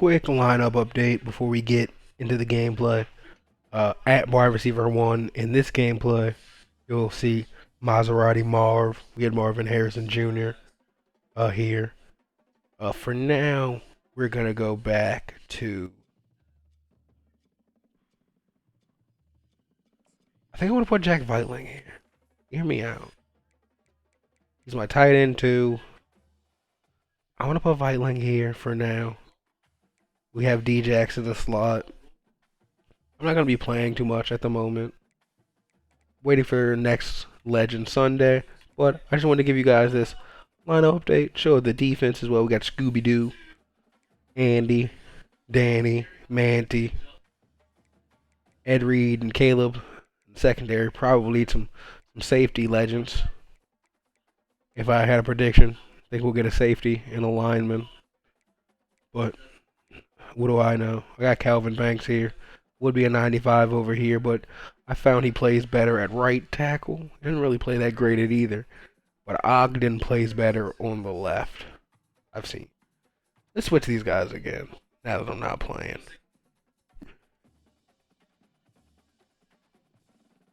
quick lineup update before we get into the gameplay. At wide receiver 1 in this gameplay, you'll see Maserati Marv. We had Marvin Harrison Jr. Here. For now, we're gonna go back to. I think I want to put Jack Vitling here. Hear me out. He's my tight end too. I want to put Vitling here for now. We have D-Jax in the slot. I'm not going to be playing too much at the moment. Waiting for next Legend Sunday. But I just wanted to give you guys this lineup update. Show the defense as well. We got Scooby-Doo, Andy, Danny, Manty, Ed Reed, and Caleb. Secondary, probably some safety legends. If I had a prediction, I think we'll get a safety and a lineman. But what do I know? I got Calvin Banks here. Would be a 95 over here, but I found he plays better at right tackle. He didn't really play that great at either. But Ogden plays better on the left. I've seen. Let's switch these guys again, now that I'm not playing.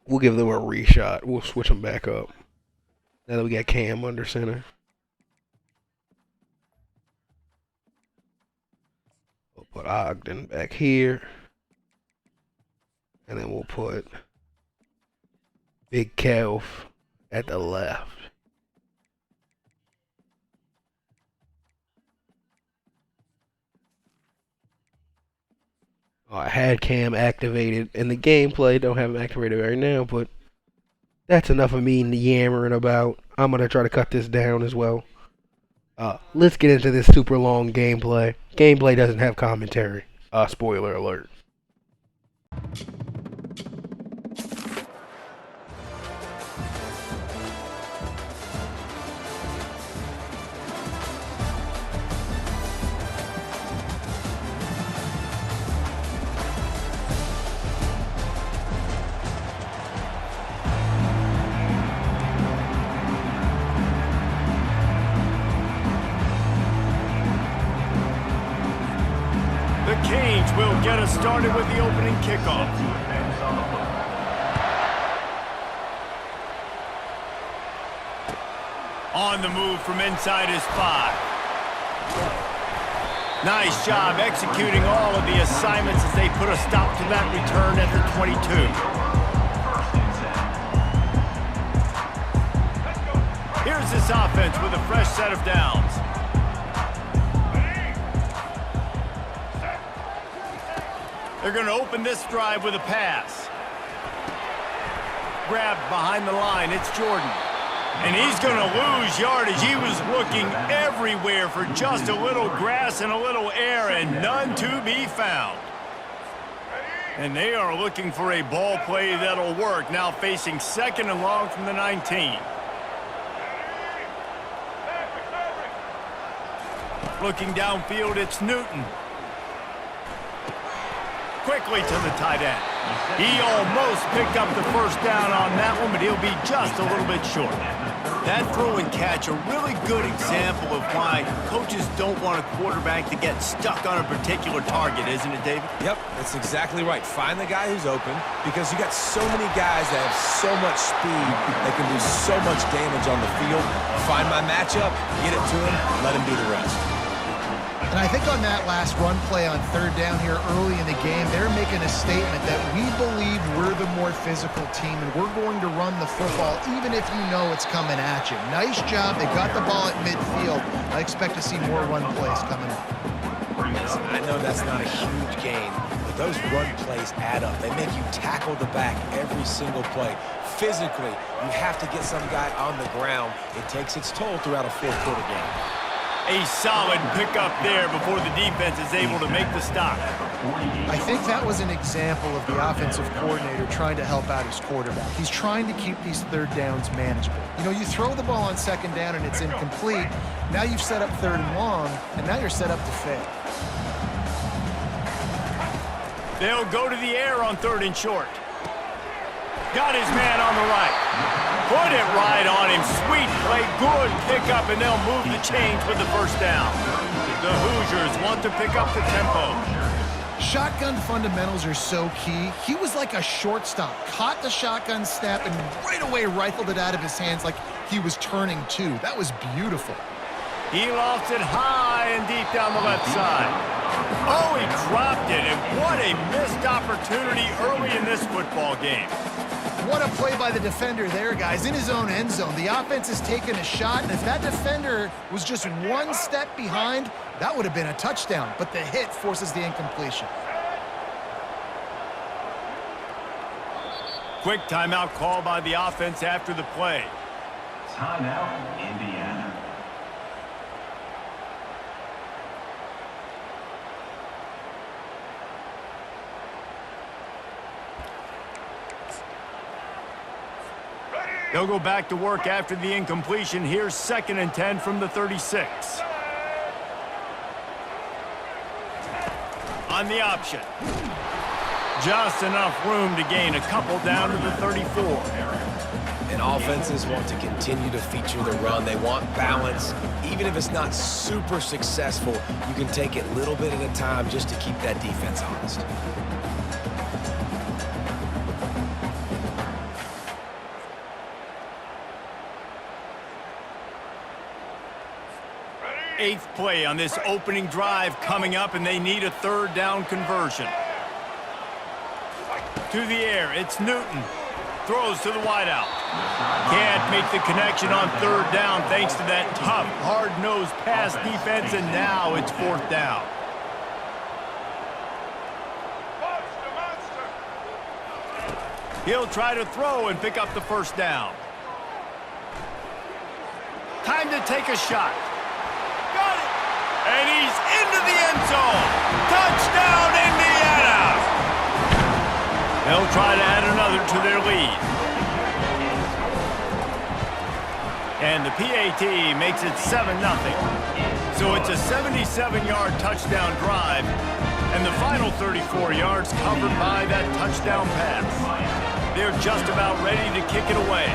We'll give them a reshot. We'll switch them back up. Now that we got Cam under center. We'll put Ogden back here. And then we'll put Big Kev at the left. I had Cam activated in the gameplay. Don't have him activated right now, but that's enough of me yammering about. I'm going to try to cut this down as well. Let's get into this super long gameplay. Gameplay doesn't have commentary. Spoiler alert. The Canes will get us started with the opening kickoff. On the move from inside his 5. Nice job executing all of the assignments as they put a stop to that return at the 22. Here's this offense with a fresh set of downs. They're going to open this drive with a pass. Grabbed behind the line, it's Jordan. And he's going to lose yardage. He was looking everywhere for just a little grass and a little air, and none to be found. And they are looking for a ball play that'll work, now facing second and long from the 19. Looking downfield, it's Newton. Quickly to the tight end. He almost picked up the first down on that one, but he'll be just a little bit short. That throw and catch, a really good example of why coaches don't want a quarterback to get stuck on a particular target, isn't it, David? Yep, that's exactly right. Find the guy who's open, because you got so many guys that have so much speed that can do so much damage on the field. Find my matchup, get it to him, let him do the rest. And I think on that last run play on third down here early in the game, they're making a statement that we believe we're the more physical team and we're going to run the football even if you know it's coming at you. Nice job. They got the ball at midfield. I expect to see more run plays coming up. Listen, I know that's not a huge gain, but those run plays add up. They make you tackle the back every single play. Physically, you have to get some guy on the ground. It takes its toll throughout a fourth-quarter game. A solid pickup there before the defense is able to make the stop. I think that was an example of the offensive coordinator trying to help out his quarterback. He's trying to keep these third downs manageable. You know, you throw the ball on second down and it's incomplete. Now you've set up third and long, and now you're set up to fail. They'll go to the air on third and short. Got his man on the right. Put it right on him. Sweet play. Good pickup, and they'll move the chains with the first down. The Hoosiers want to pick up the tempo. Shotgun fundamentals are so key. He was like a shortstop, caught the shotgun snap and right away rifled it out of his hands like he was turning two. That was beautiful. He lofted high and deep down the left side. Oh, he dropped it, and what a missed opportunity early in this football game. What a play by the defender there, guys, in his own end zone. The offense has taken a shot, and if that defender was just one step behind, that would have been a touchdown, but the hit forces the incompletion. Quick timeout call by the offense after the play. Timeout, Indiana. They'll go back to work after the incompletion. Here's 2nd and 10 from the 36. On the option. Just enough room to gain a couple down to the 34. And offenses want to continue to feature the run. They want balance. Even if it's not super successful, you can take it little bit at a time just to keep that defense honest. Eighth play on this opening drive coming up, and they need a 3rd down conversion. To the air, it's Newton. Throws to the wideout. Can't make the connection on 3rd down thanks to that tough, hard-nosed pass defense, and now it's 4th down. He'll try to throw and pick up the 1st down. Time to take a shot. Got it! And he's into the end zone. Touchdown, Indiana! They'll try to add another to their lead. And the PAT makes it 7-0. So it's a 77-yard touchdown drive, and the final 34 yards covered by that touchdown pass. They're just about ready to kick it away.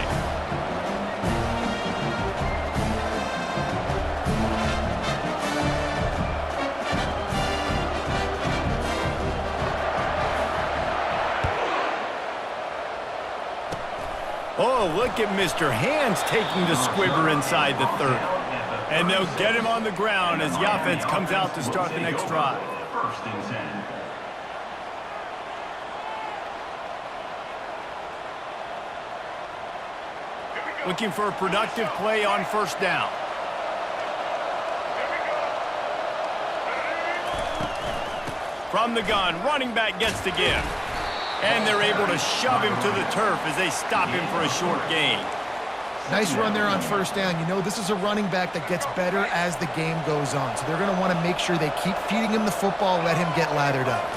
Oh, look at Mr. Hands taking the squibber inside the 30. And they'll get him on the ground as the offense comes out to start the next drive. 1st and 10. Looking for a productive play on 1st down. From the gun, running back gets the give. And they're able to shove him to the turf as they stop him for a short gain. Nice run there on 1st down. You know, this is a running back that gets better as the game goes on. So they're going to want to make sure they keep feeding him the football, let him get lathered up.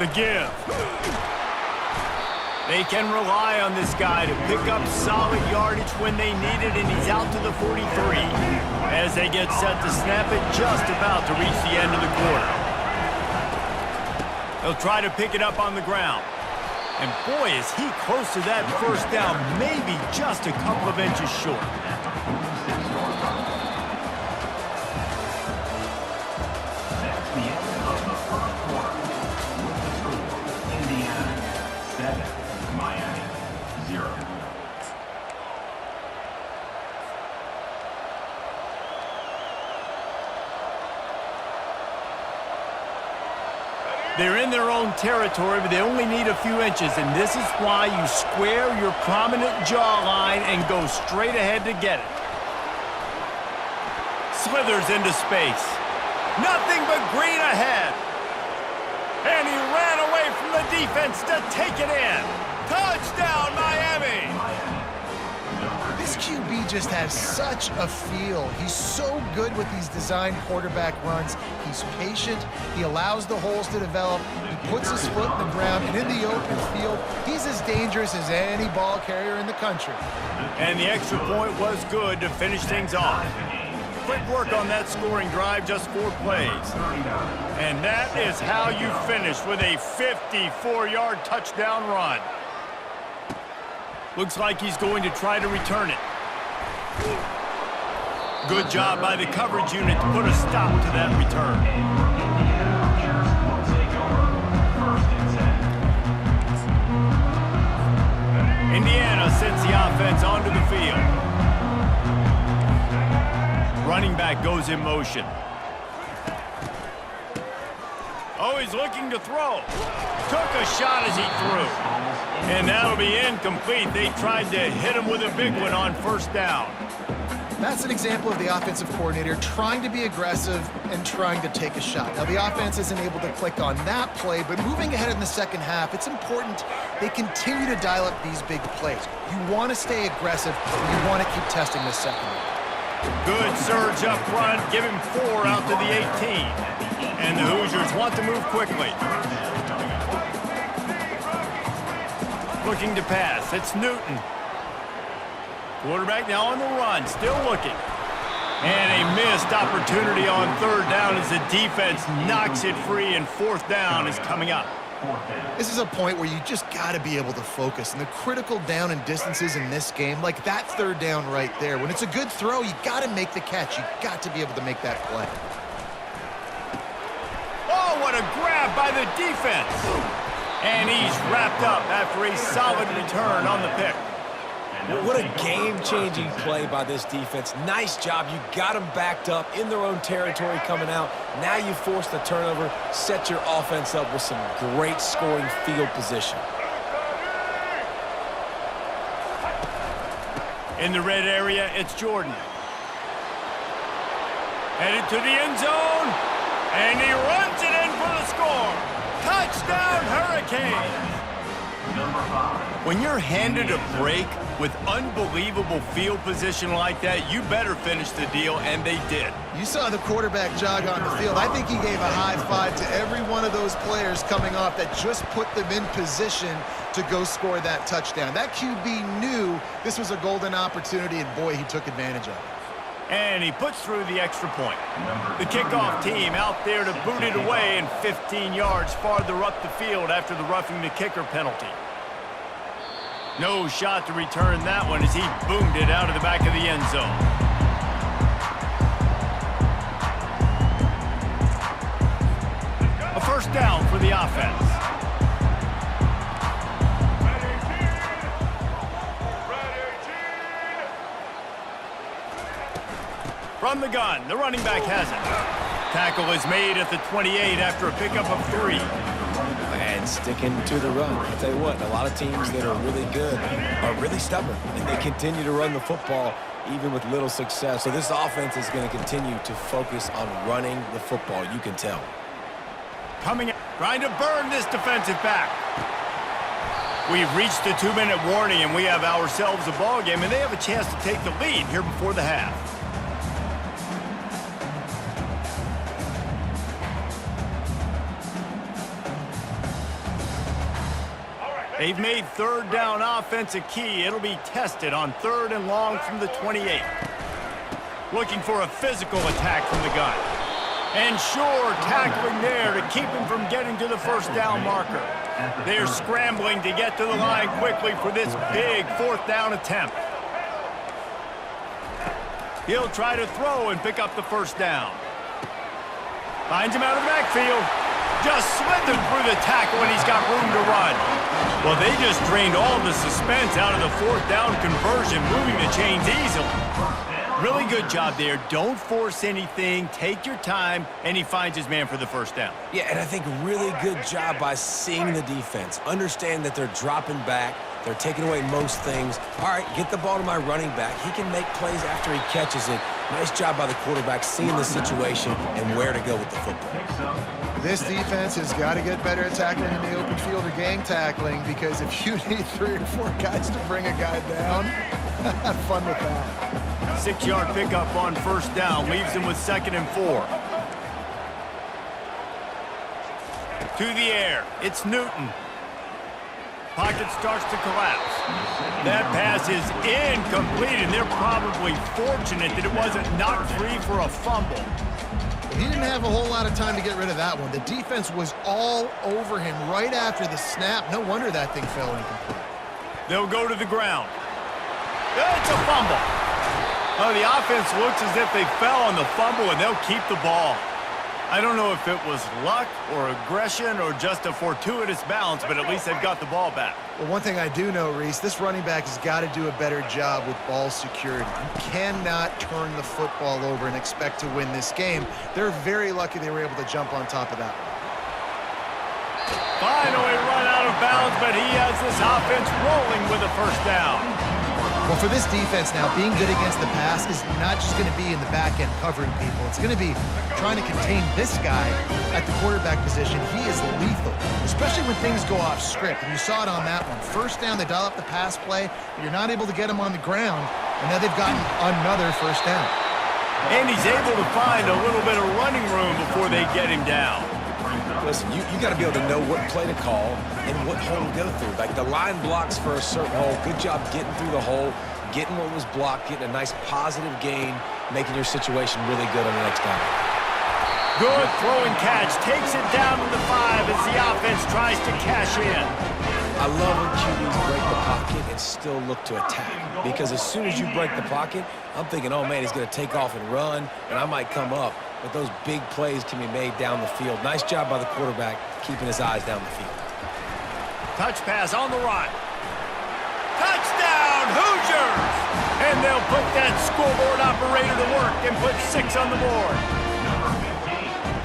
The give. They can rely on this guy to pick up solid yardage when they need it, and he's out to the 43 as they get set to snap it just about to reach the end of the quarter. They'll try to pick it up on the ground. And boy, is he close to that 1st down, maybe just a couple of inches short. That's the end of the 1st quarter. With the score, Indiana 7, Miami 0. They're in their own territory, but they only need a few inches, and this is why you square your prominent jawline and go straight ahead to get it. Slithers into space. Nothing but green ahead. And he ran away from the defense to take it in. Touchdown, Miami! This QB just has such a feel. He's so good with these designed quarterback runs. He's patient. He allows the holes to develop. He puts his foot in the ground. And in the open field, he's as dangerous as any ball carrier in the country. And the extra point was good to finish things off. Quick work on that scoring drive, just 4 plays. And that is how you finish with a 54-yard touchdown run. Looks like he's going to try to return it. Good job by the coverage unit to put a stop to that return. Indiana just will take over. 1st and 10. Indiana sends the offense onto the field. Running back goes in motion. Oh, he's looking to throw. Took a shot as he threw. And that'll be incomplete. They tried to hit him with a big one on 1st down. That's an example of the offensive coordinator trying to be aggressive and trying to take a shot. Now, the offense isn't able to click on that play, but moving ahead in the second half, it's important they continue to dial up these big plays. You want to stay aggressive, and you want to keep testing this secondary. Good surge up front. Give him 4 out to the 18. And the Hoosiers want to move quickly. Looking to pass. It's Newton. Quarterback now on the run. Still looking. And a missed opportunity on 3rd down as the defense knocks it free, and 4th down is coming up. This is a point where you just got to be able to focus. And the critical down and distances in this game, like that 3rd down right there, when it's a good throw, you got to make the catch. You got to be able to make that play. Oh, what a grab by the defense. And he's wrapped up after a solid return on the pick. What a game-changing play by this defense. Nice job. You got them backed up in their own territory coming out. Now you force the turnover, set your offense up with some great scoring field position. In the red area, it's Jordan. Headed to the end zone, and he runs it in for the score. Touchdown, Hurricanes! When you're handed a break with unbelievable field position like that, you better finish the deal, and they did. You saw the quarterback jog on the field. I think he gave a high five to every one of those players coming off that just put them in position to go score that touchdown. That QB knew this was a golden opportunity, and boy, he took advantage of it. And he puts through the extra point. The kickoff team out there to boot it away, and 15 yards farther up the field after the roughing the kicker penalty. No shot to return that one as he boomed it out of the back of the end zone. A 1st down for the offense. From the gun, the running back has it. Tackle is made at the 28 after a pickup of 3. And sticking to the run. I'll tell you what, a lot of teams that are really good are really stubborn, and they continue to run the football even with little success. So this offense is going to continue to focus on running the football, you can tell. Coming, trying to burn this defensive back. We've reached the 2-minute warning, and we have ourselves a ball game, and they have a chance to take the lead here before the half. They've made 3rd down offense a key. It'll be tested on 3rd and long from the 28. Looking for a physical attack from the gun. And sure, tackling there to keep him from getting to the 1st down marker. They're scrambling to get to the line quickly for this big 4th down attempt. He'll try to throw and pick up the 1st down. Finds him out of the backfield. Just slithered through the tackle, and he's got room to run. Well, they just drained all the suspense out of the 4th down conversion, moving the chains easily. Really good job there. Don't force anything. Take your time, and he finds his man for the 1st down. Yeah, and I think really good job by seeing the defense. Understand that they're dropping back. They're taking away most things. All right, get the ball to my running back. He can make plays after he catches it. Nice job by the quarterback seeing the situation and where to go with the football. This defense has got to get better at tackling in the open field or gang tackling, because if you need 3 or 4 guys to bring a guy down, have fun with that. 6-yard pickup on 1st down leaves him with 2nd and 4. To the air, it's Newton. Pocket starts to collapse. That pass is incomplete, and they're probably fortunate that it wasn't knocked free for a fumble. He didn't have a whole lot of time to get rid of that one. The defense was all over him right after the snap. No wonder that thing fell incomplete. They'll go to the ground. It's a fumble. Oh, the offense looks as if they fell on the fumble, and they'll keep the ball. I don't know if it was luck or aggression or just a fortuitous bounce, but at least they've got the ball back. Well, one thing I do know, Reese, this running back has got to do a better job with ball security. You cannot turn the football over and expect to win this game. They're very lucky they were able to jump on top of that. Finally run out of bounds, but he has this offense rolling with a first down. Well, for this defense now, being good against the pass is not just going to be in the back end covering people. It's going to be trying to contain this guy at the quarterback position. He is lethal, especially when things go off script. And you saw it on that one. First down, they dial up the pass play. You're not able to get him on the ground, and now they've gotten another first down. And he's able to find a little bit of running room before they get him down. Listen, you got to be able to know what play to call and what hole to go through. Like the line blocks for a certain hole. Good job getting through the hole, getting what was blocked, getting a nice positive gain, making your situation really good on the next down. Good throw and catch. Takes it down to the 5 as the offense tries to cash in. I love when QBs break the pocket and still look to attack. Because as soon as you break the pocket, I'm thinking, oh, man, he's going to take off and run, and I might come up. But those big plays can be made down the field. Nice job by the quarterback keeping his eyes down the field. Touch pass on the run. Touchdown, Hoosiers! And they'll put that scoreboard operator to work and put 6 on the board.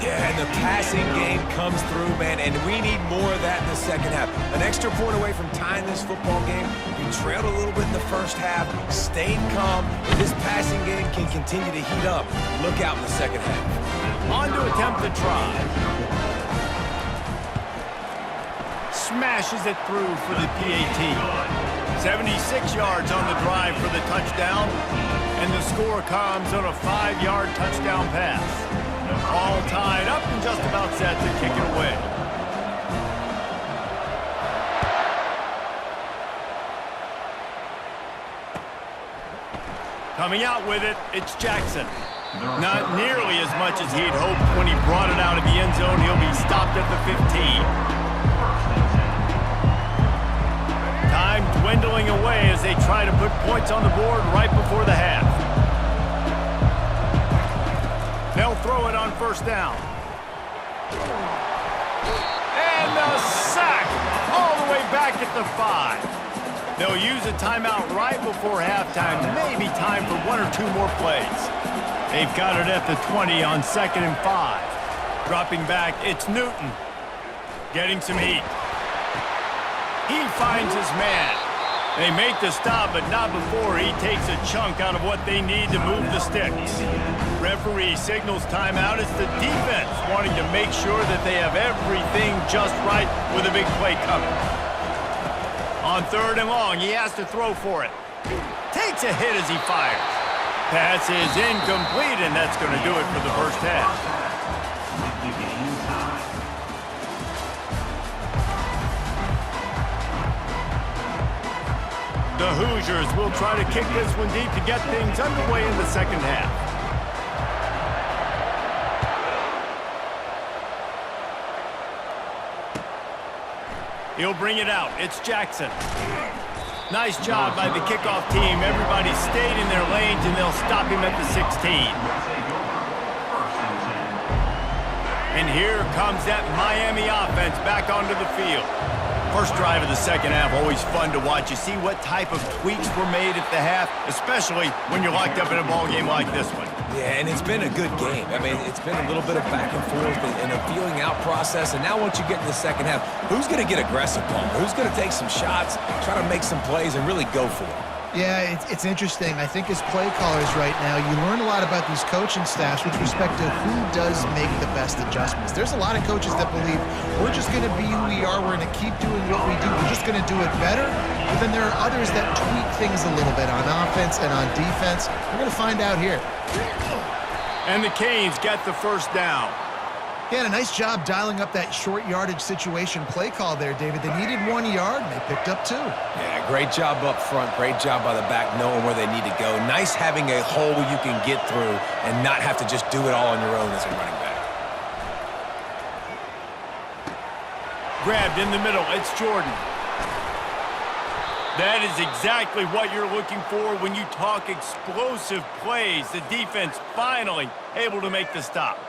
Yeah, and the passing game comes through, man, and we need more of that in the second half. An extra point away from tying this football game. You trailed a little bit in the first half, stayed calm. If this passing game can continue to heat up, look out in the second half. On to attempt the try. Smashes it through for the PAT. 76 yards on the drive for the touchdown, and the score comes on a 5-yard touchdown pass. All tied up and just about set to kick it away. Coming out with it, it's Jackson. Not nearly as much as he'd hoped when he brought it out of the end zone. He'll be stopped at the 15. Time dwindling away as they try to put points on the board right before the half. They'll throw it on first down. And a sack all the way back at the 5. They'll use a timeout right before halftime. Maybe time for 1 or 2 more plays. They've got it at the 20 on 2nd and 5. Dropping back, it's Newton. Getting some heat. He finds his man. They make the stop, but not before he takes a chunk out of what they need to move the sticks. Referee signals timeout. It's the defense wanting to make sure that they have everything just right with a big play coming. On 3rd and long, he has to throw for it. Takes a hit as he fires. Pass is incomplete, and that's going to do it for the first half. The Hoosiers will try to kick this one deep to get things underway in the second half. He'll bring it out. It's Jackson. Nice job by the kickoff team. Everybody stayed in their lanes, and they'll stop him at the 16. And here comes that Miami offense back onto the field. First drive of the second half, always fun to watch. You see what type of tweaks were made at the half, especially when you're locked up in a ball game like this one. Yeah, and it's been a good game. I mean, it's been a little bit of back and forth and a feeling out process. And now once you get in the second half, who's going to get aggressive, Paul? Who's going to take some shots, try to make some plays, and really go for it? Yeah, it's interesting. I think as play callers right now, you learn a lot about these coaching staffs with respect to who does make the best adjustments. There's a lot of coaches that believe we're just going to be who we are. We're going to keep doing what we do. We're just going to do it better. But then there are others that tweak things a little bit on offense and on defense. We're going to find out here. And the Canes get the first down. Yeah, a nice job dialing up that short yardage situation play call there, David. They needed 1 yard, and they picked up 2. Yeah, great job up front. Great job by the back, knowing where they need to go. Nice having a hole you can get through and not have to just do it all on your own as a running back. Grabbed in the middle. It's Jordan. That is exactly what you're looking for when you talk explosive plays. The defense finally able to make the stop.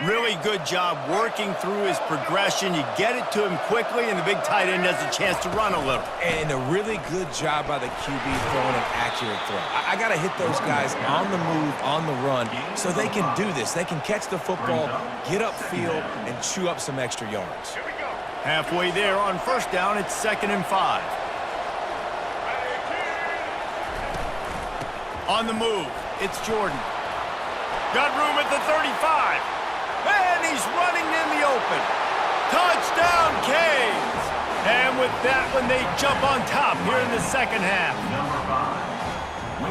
Really good job working through his progression. You get it to him quickly, and the big tight end has a chance to run a little. And a really good job by the QB throwing an accurate throw. I got to hit those guys on the move, on the run, so they can do this. They can catch the football, get upfield, and chew up some extra yards. Halfway there on first down, it's 2nd and 5. On the move, it's Jordan. Got room at the 35. And he's running in the open. Touchdown, Canes! And with that one, they jump on top here in the second half.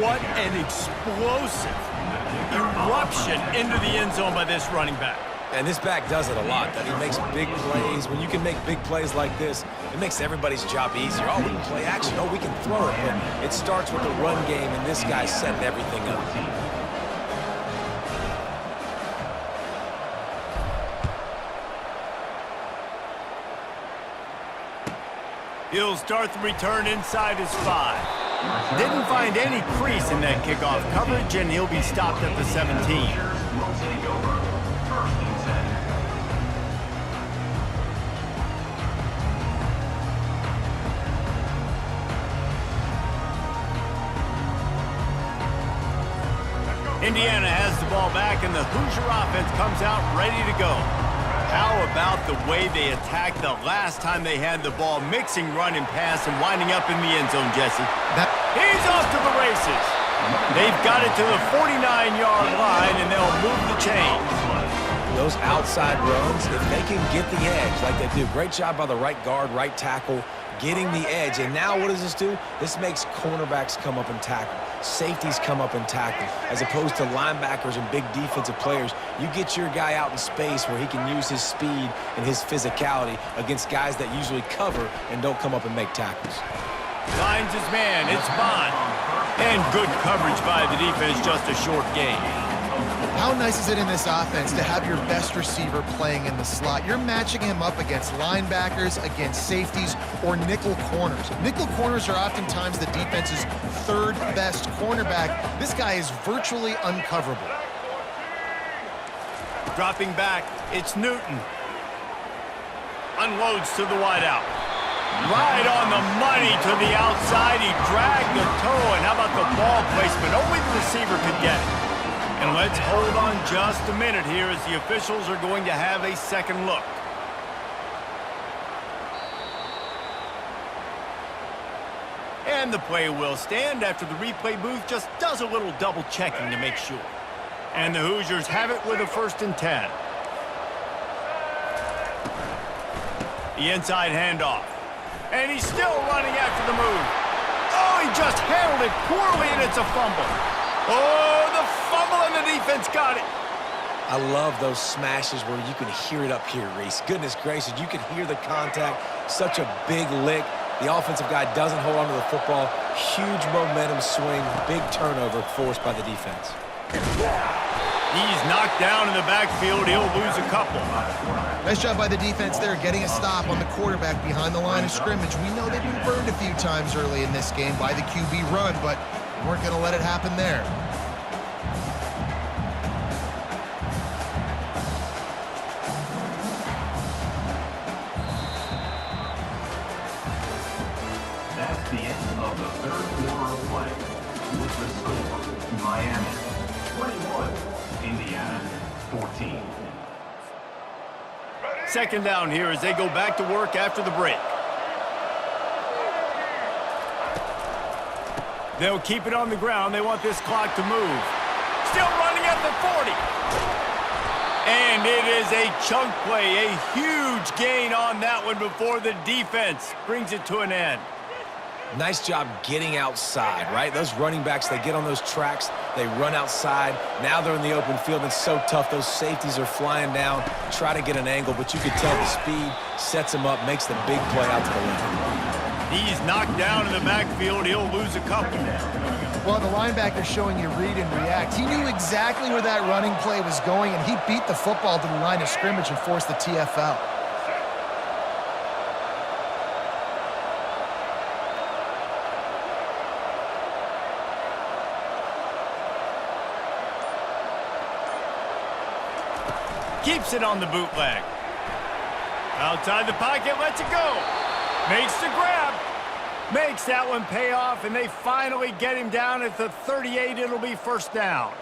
What an explosive eruption into the end zone by this running back. And this back does it a lot. That he makes big plays. When you can make big plays like this, it makes everybody's job easier. Oh, we can play action. Oh, we can throw it. But it starts with the run game, and this guy's setting everything up. He'll start the return inside his 5. Didn't find any crease in that kickoff coverage, and he'll be stopped at the 17. Indiana has the ball back, and the Hoosier offense comes out ready to go. How about the way they attacked the last time they had the ball, mixing run and pass and winding up in the end zone, Jesse? He's off to the races. They've got it to the 49-yard line, and they'll move the chains. Those outside runs, if they can get the edge like they do, great job by the right guard, right tackle, getting the edge. And now what does this do? This makes cornerbacks come up and tackle. Safeties come up and tackle. As opposed to linebackers and big defensive players, you get your guy out in space where he can use his speed and his physicality against guys that usually cover and don't come up and make tackles. Finds his man. It's Bond. And good coverage by the defense, just a short gain. How nice is it in this offense to have your best receiver playing in the slot? You're matching him up against linebackers, against safeties, or nickel corners. Nickel corners are oftentimes the defense's third best cornerback. This guy is virtually uncoverable. Dropping back, it's Newton. Unloads to the wideout. Right on the money to the outside. He dragged the toe, and how about the ball placement? Only the receiver could get it. And let's hold on just a minute here as the officials are going to have a second look. And the play will stand after the replay booth just does a little double checking to make sure. And the Hoosiers have it with a 1st and 10. The inside handoff. And he's still running after the move. Oh, he just handled it poorly, and it's a fumble. Oh, the fumble, and the defense got it. I love those smashes where you can hear it up here, Reese. Goodness gracious, you can hear the contact. Such a big lick. The offensive guy doesn't hold on to the football. Huge momentum swing, big turnover forced by the defense. He's knocked down in the backfield. He'll lose a couple. Nice job by the defense there, getting a stop on the quarterback behind the line of scrimmage. We know they've been burned a few times early in this game by the QB run, but we weren't going to let it happen there. That's the end of the third quarter of play. With the score, Miami 21, Indiana 14. 2nd down here as they go back to work after the break. They'll keep it on the ground. They want this clock to move. Still running at the 40. And it is a chunk play, a huge gain on that one before the defense brings it to an end. Nice job getting outside, right? Those running backs, they get on those tracks, they run outside. Now they're in the open field. It's so tough. Those safeties are flying down, try to get an angle, but you can tell the speed sets him up, makes the big play out to the left. He's knocked down in the backfield. He'll lose a couple. Well, the linebacker showing you read and react. He knew exactly where that running play was going, and he beat the football to the line of scrimmage and forced the TFL. Keeps it on the bootleg. Outside the pocket, lets it go. Makes the grab. Makes that one pay off, and they finally get him down at the 38. It'll be first down.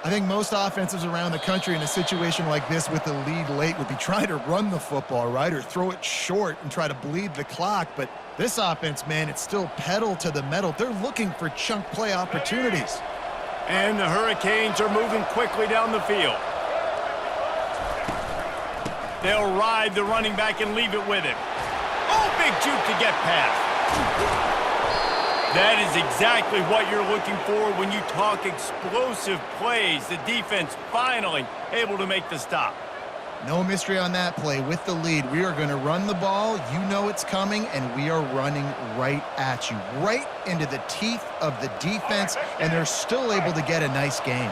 I think most offenses around the country in a situation like this with the lead late would be trying to run the football, right, or throw it short and try to bleed the clock. But this offense, man, it's still pedal to the metal. They're looking for chunk play opportunities. And the Hurricanes are moving quickly down the field. They'll ride the running back and leave it with him. Oh, big juke to get past. That is exactly what you're looking for when you talk explosive plays. The defense finally able to make the stop. No mystery on that play. With the lead, we are going to run the ball. You know it's coming, and we are running right at you, right into the teeth of the defense, and they're still able to get a nice gain.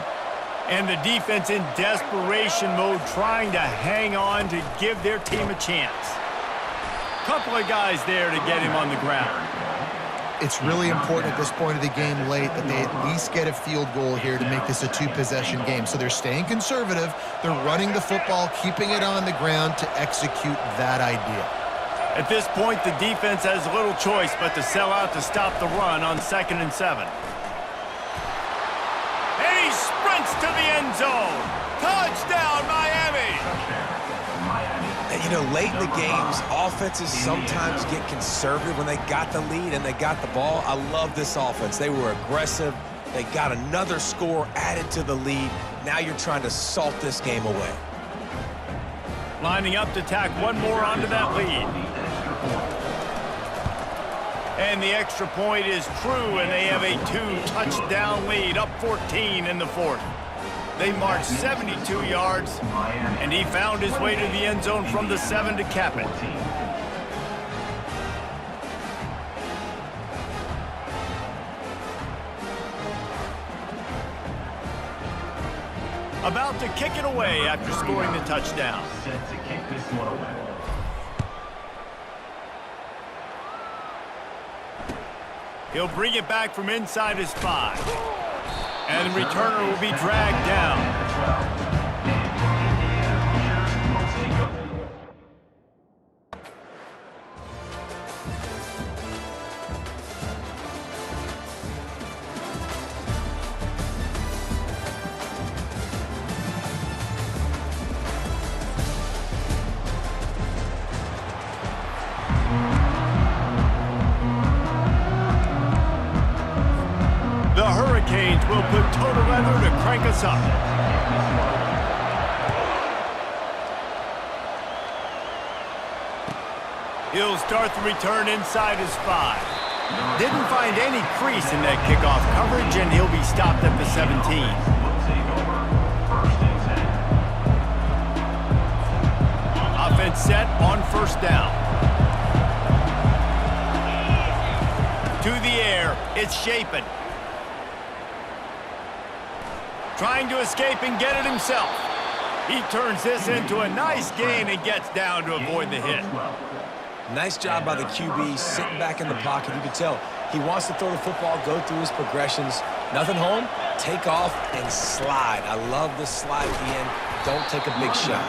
And the defense in desperation mode, trying to hang on to give their team a chance. Couple of guys there to get him on the ground. It's really important at this point of the game late that they at least get a field goal here to make this a two-possession game. So they're staying conservative. They're running the football, keeping it on the ground to execute that idea. At this point, the defense has little choice but to sell out to stop the run on 2nd and 7. And he sprints to the end zone. Touchdown, Miami! And, you know, late in the games, offenses sometimes get conservative when they got the lead and they got the ball. I love this offense. They were aggressive. They got another score added to the lead. Now you're trying to salt this game away. Lining up to tack one more onto that lead. And the extra point is true, and they have a 2-touchdown lead, up 14 in the 4th. They marched 72 yards, and he found his way to the end zone from the 7 to cap it. About to kick it away after scoring the touchdown. Set to kick this one away. He'll bring it back from inside his 5. And the returner will be dragged down. The Hurricanes will put total weather to crank us up. He'll start the return inside his 5. Didn't find any crease in that kickoff coverage, and he'll be stopped at the 17. Offense set on 1st down. To the air, it's Shapen. Trying to escape and get it himself. He turns this into a nice gain and gets down to avoid the hit. Nice job by the QB, sitting back in the pocket. You can tell he wants to throw the football, go through his progressions. Nothing home, take off and slide. I love the slide at the end. Don't take a big shot.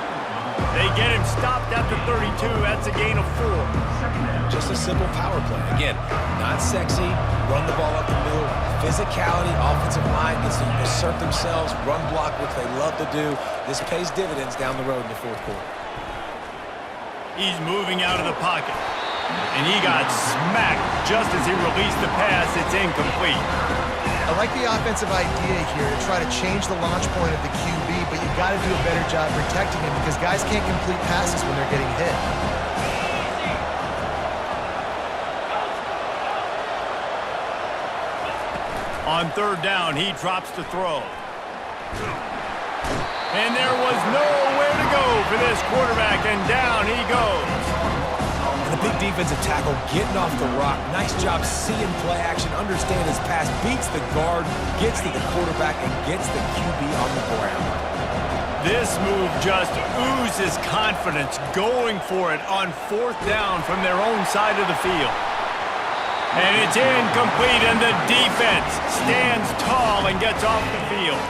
They get him stopped at the 32. That's a gain of 4. Just a simple power play. Again, not sexy, run the ball up the middle. Physicality, offensive line gets to assert themselves, run block, which they love to do. This pays dividends down the road in the 4th quarter. He's moving out of the pocket. And he got smacked just as he released the pass. It's incomplete. I like the offensive idea here to try to change the launch point of the QB, but you got to do a better job protecting him because guys can't complete passes when they're getting hit. On 3rd down, he drops to throw. And there was nowhere to go for this quarterback, and down he goes. And the big defensive tackle getting off the rock. Nice job seeing play action, understand his pass, beats the guard, gets to the quarterback, and gets the QB on the ground. This move just oozes confidence, going for it on 4th down from their own side of the field. And it's incomplete, and the defense stands tall and gets off the field.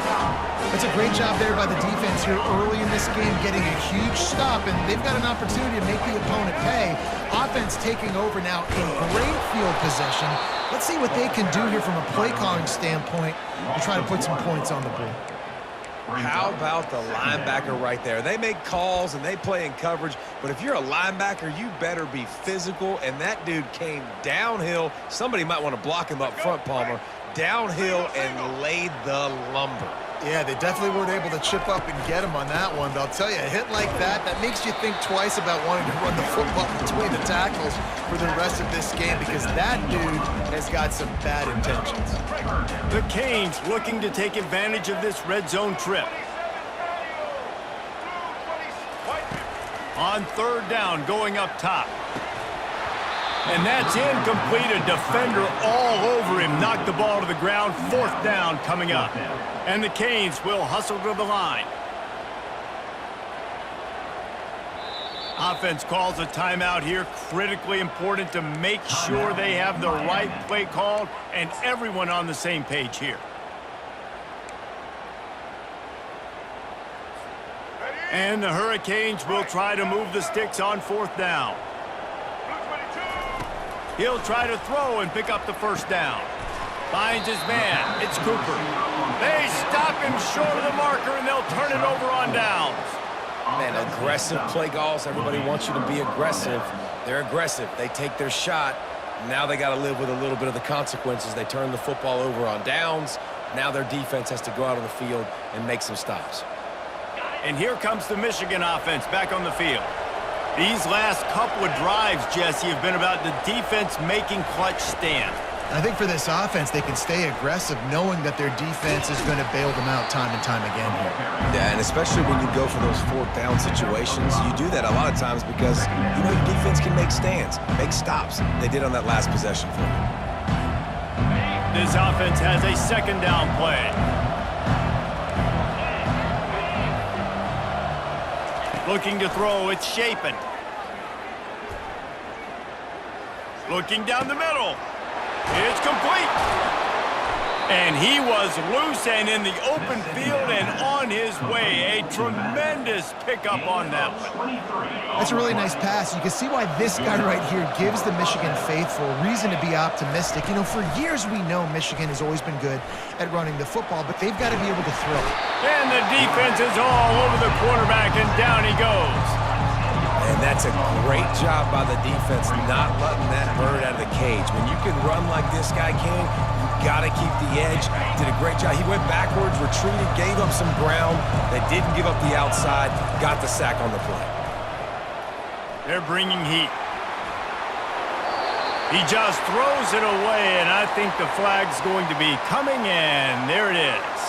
That's a great job there by the defense here early in this game, getting a huge stop, and they've got an opportunity to make the opponent pay. Offense taking over now in great field possession. Let's see what they can do here from a play calling standpoint to try to put some points on the board. How about the linebacker right there? They make calls and they play in coverage, but if you're a linebacker, you better be physical, and that dude came downhill. Somebody might want to block him up front, Palmer. Downhill and laid the lumber. Yeah, they definitely weren't able to chip up and get him on that one, but I'll tell you, a hit like that makes you think twice about wanting to run the football between the tackles for the rest of this game, because that dude has got some bad intentions. The Canes looking to take advantage of this red zone trip. On third down, going up top. And that's incomplete. A defender all over him. Knocked the ball to the ground. Fourth down coming up. And the Canes will hustle to the line. Offense calls a timeout here. Critically important to make sure they have the right play called and everyone on the same page here. And the Hurricanes will try to move the sticks on fourth down. He'll try to throw and pick up the first down. Finds his man. It's Cooper. They stop him short of the marker, and they'll turn it over on downs. Man, aggressive play calls. Everybody wants you to be aggressive. They're aggressive. They take their shot. Now they got to live with a little bit of the consequences. They turn the football over on downs. Now their defense has to go out on the field and make some stops. And here comes the Michigan offense back on the field. These last couple of drives, Jesse, have been about the defense making clutch stands. I think for this offense, they can stay aggressive knowing that their defense is going to bail them out time and time again here. Yeah, and especially when you go for those fourth down situations, you do that a lot of times because, you know, your defense can make stands, make stops. They did on that last possession for you. This offense has a second down play. Looking to throw, it's Shapen. Looking down the middle. It's complete. And he was loose and in the open field and on his way. A tremendous pickup on that one. That's a really nice pass. You can see why this guy right here gives the Michigan faithful reason to be optimistic. You know, for years we know Michigan has always been good at running the football, but they've got to be able to throw. And the defense is all over the quarterback, and down he goes. And that's a great job by the defense not letting that bird out of the cage. When you can run like this guy can, you got to keep the edge. Did a great job. He went backwards, retreated, gave up some ground. They didn't give up the outside, got the sack on the play. They're bringing heat. He just throws it away, and I think the flag's going to be coming in. There it is.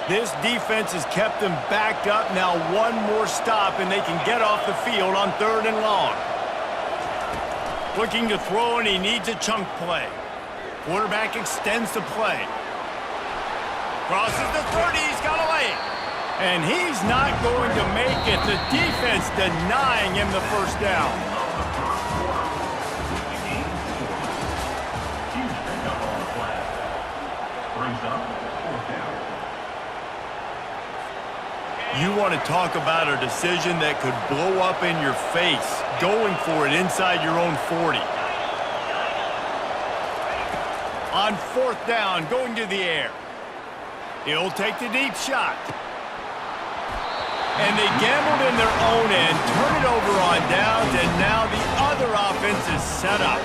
This defense has kept them backed up. Now one more stop, and they can get off the field on third and long. Looking to throw, and he needs a chunk play. Quarterback extends the play. Crosses the 30, he's got a lane. And he's not going to make it. The defense denying him the first down. You want to talk about a decision that could blow up in your face, going for it inside your own 40. On fourth down, going to the air. He'll take the deep shot. And they gambled in their own end, turn it over on downs, and now the other offense is set up.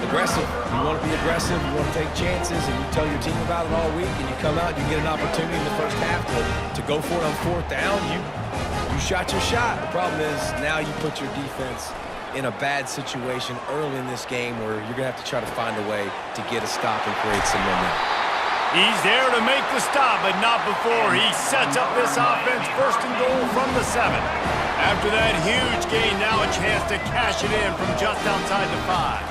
Aggressive. You want to be aggressive, you want to take chances, and you tell your team about it all week, and you come out and you get an opportunity in the first half to go for it on fourth down. You shot your shot. The problem is now you put your defense in a bad situation early in this game where you're going to have to try to find a way to get a stop and create some momentum. He's there to make the stop, but not before. He sets up this offense first and goal from the 7. After that huge gain, now a chance to cash it in from just outside the 5.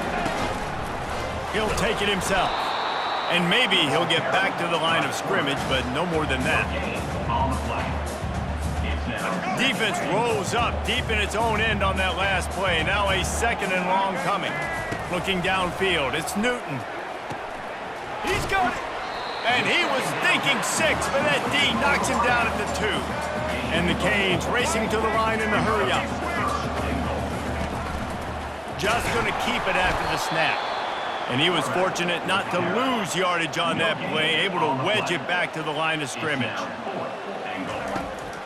He'll take it himself. And maybe he'll get back to the line of scrimmage, but no more than that. Defense rolls up deep in its own end on that last play. Now a 2nd and long coming. Looking downfield, it's Newton. He's got it. And he was thinking 6, but that D knocks him down at the 2. And the Canes racing to the line in the hurry-up. Just going to keep it after the snap. And he was fortunate not to lose yardage on that play, able to wedge it back to the line of scrimmage.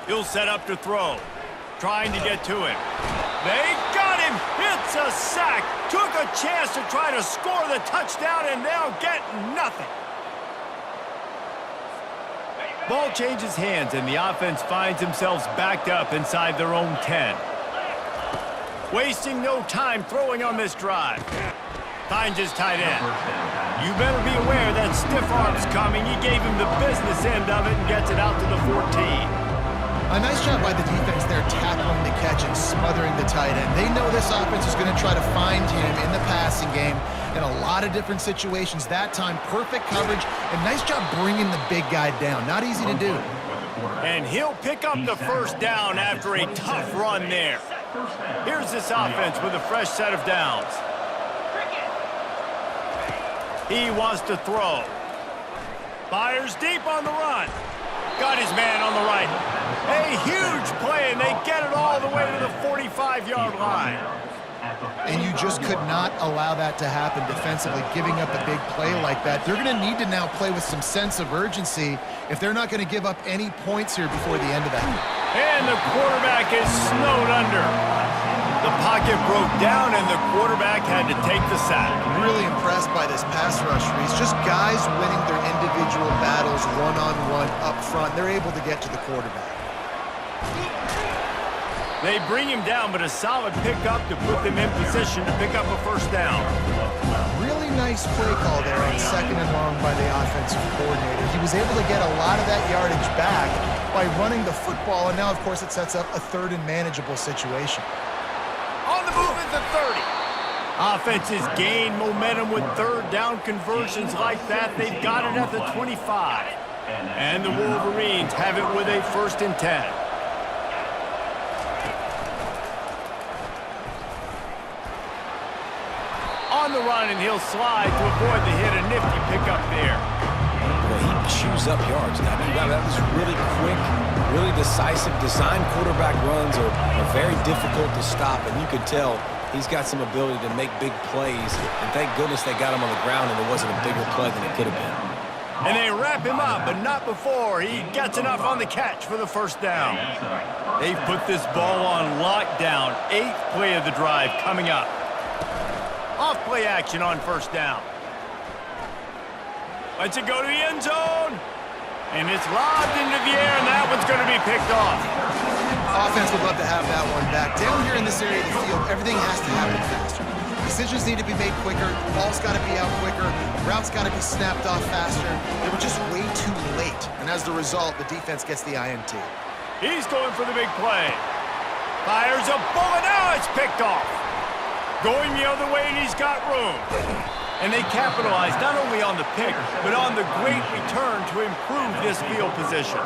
He'll set up to throw, trying to get to him. They got him! It's a sack! Took a chance to try to score the touchdown and now get nothing. Ball changes hands and the offense finds themselves backed up inside their own 10. Wasting no time throwing on this drive. Finds his tight end. You better be aware that stiff arm's coming. He gave him the business end of it and gets it out to the 14. A nice job by the defense there, tackling the catch and smothering the tight end. They know this offense is going to try to find him in the passing game in a lot of different situations. That time, perfect coverage, and nice job bringing the big guy down. Not easy to do. And he'll pick up the 1st down after a tough run there. Here's this offense with a fresh set of downs. He wants to throw. Fires deep on the run. Got his man on the right. A huge play, and they get it all the way to the 45-yard line. And you just could not allow that to happen defensively, giving up a big play like that. They're going to need to now play with some sense of urgency if they're not going to give up any points here before the end of that. And the quarterback is snowed under. The pocket broke down, and the quarterback had to take the sack. I'm really impressed by this pass rush, Reese. Just guys winning their individual battles one-on-one up front. They're able to get to the quarterback. They bring him down, but a solid pickup to put them in position to pick up a 1st down. Really nice play call there on 2nd and long by the offensive coordinator. He was able to get a lot of that yardage back by running the football, and now, of course, it sets up a 3rd and manageable situation. On the move at the 30. Offenses gain momentum with 3rd down conversions like that. They've got it at the 25. And the Wolverines have it with a 1st and 10. On the run, and he'll slide to avoid the hit. A nifty pickup there. Well, he chews up yards. Now, that was really quick, really decisive. Design quarterback runs are very difficult to stop, and you could tell he's got some ability to make big plays. And thank goodness they got him on the ground and it wasn't a bigger play than it could have been. And they wrap him up, but not before he gets enough on the catch for the 1st down. They've put this ball on lockdown. 8th play of the drive coming up. Off play action on 1st down. Lets it go to the end zone. And it's lobbed into the air, and that one's going to be picked off. Offense would love to have that one back. Down here in this area of the field, everything has to happen faster. Decisions need to be made quicker. The ball's got to be out quicker. Routes got to be snapped off faster. They were just way too late. And as the result, the defense gets the INT. He's going for the big play. Fires a bullet. Now it's picked off. Going the other way, and he's got room. And they capitalize not only on the pick, but on the great return to improve this field position.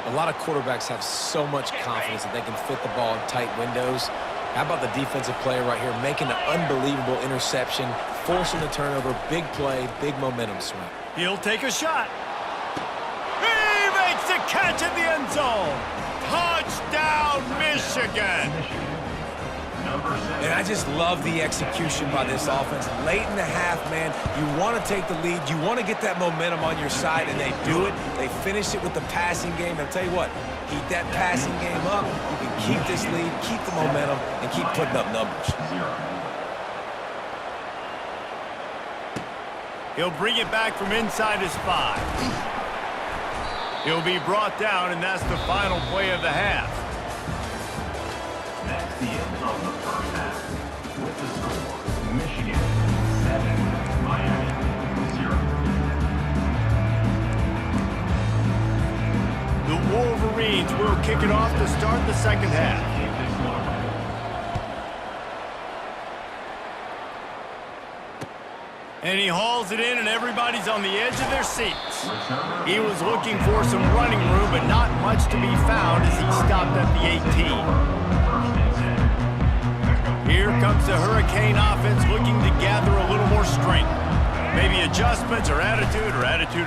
A lot of quarterbacks have so much confidence that they can fit the ball in tight windows. How about the defensive player right here making an unbelievable interception, forcing the turnover, big play, big momentum swing. He'll take a shot. He makes the catch in the end zone. Touchdown, Michigan. And I just love the execution by this offense. Late in the half, man, you want to take the lead. You want to get that momentum on your side, and they do it. They finish it with the passing game. I'll tell you what, keep that passing game up. You can keep this lead, keep the momentum, and keep putting up numbers. He'll bring it back from inside his 5. He'll be brought down, and that's the final play of the half. That's the end of the 1st half. With the score, Michigan 7, Miami 0. The Wolverines will kick it off to start the 2nd half. And he hauls it in, and everybody's on the edge of their seats. pass. He was looking for some running room, but not much to be found as he stopped at the 18. Here comes the Hurricane offense looking to gather a little more strength. Maybe adjustments or attitude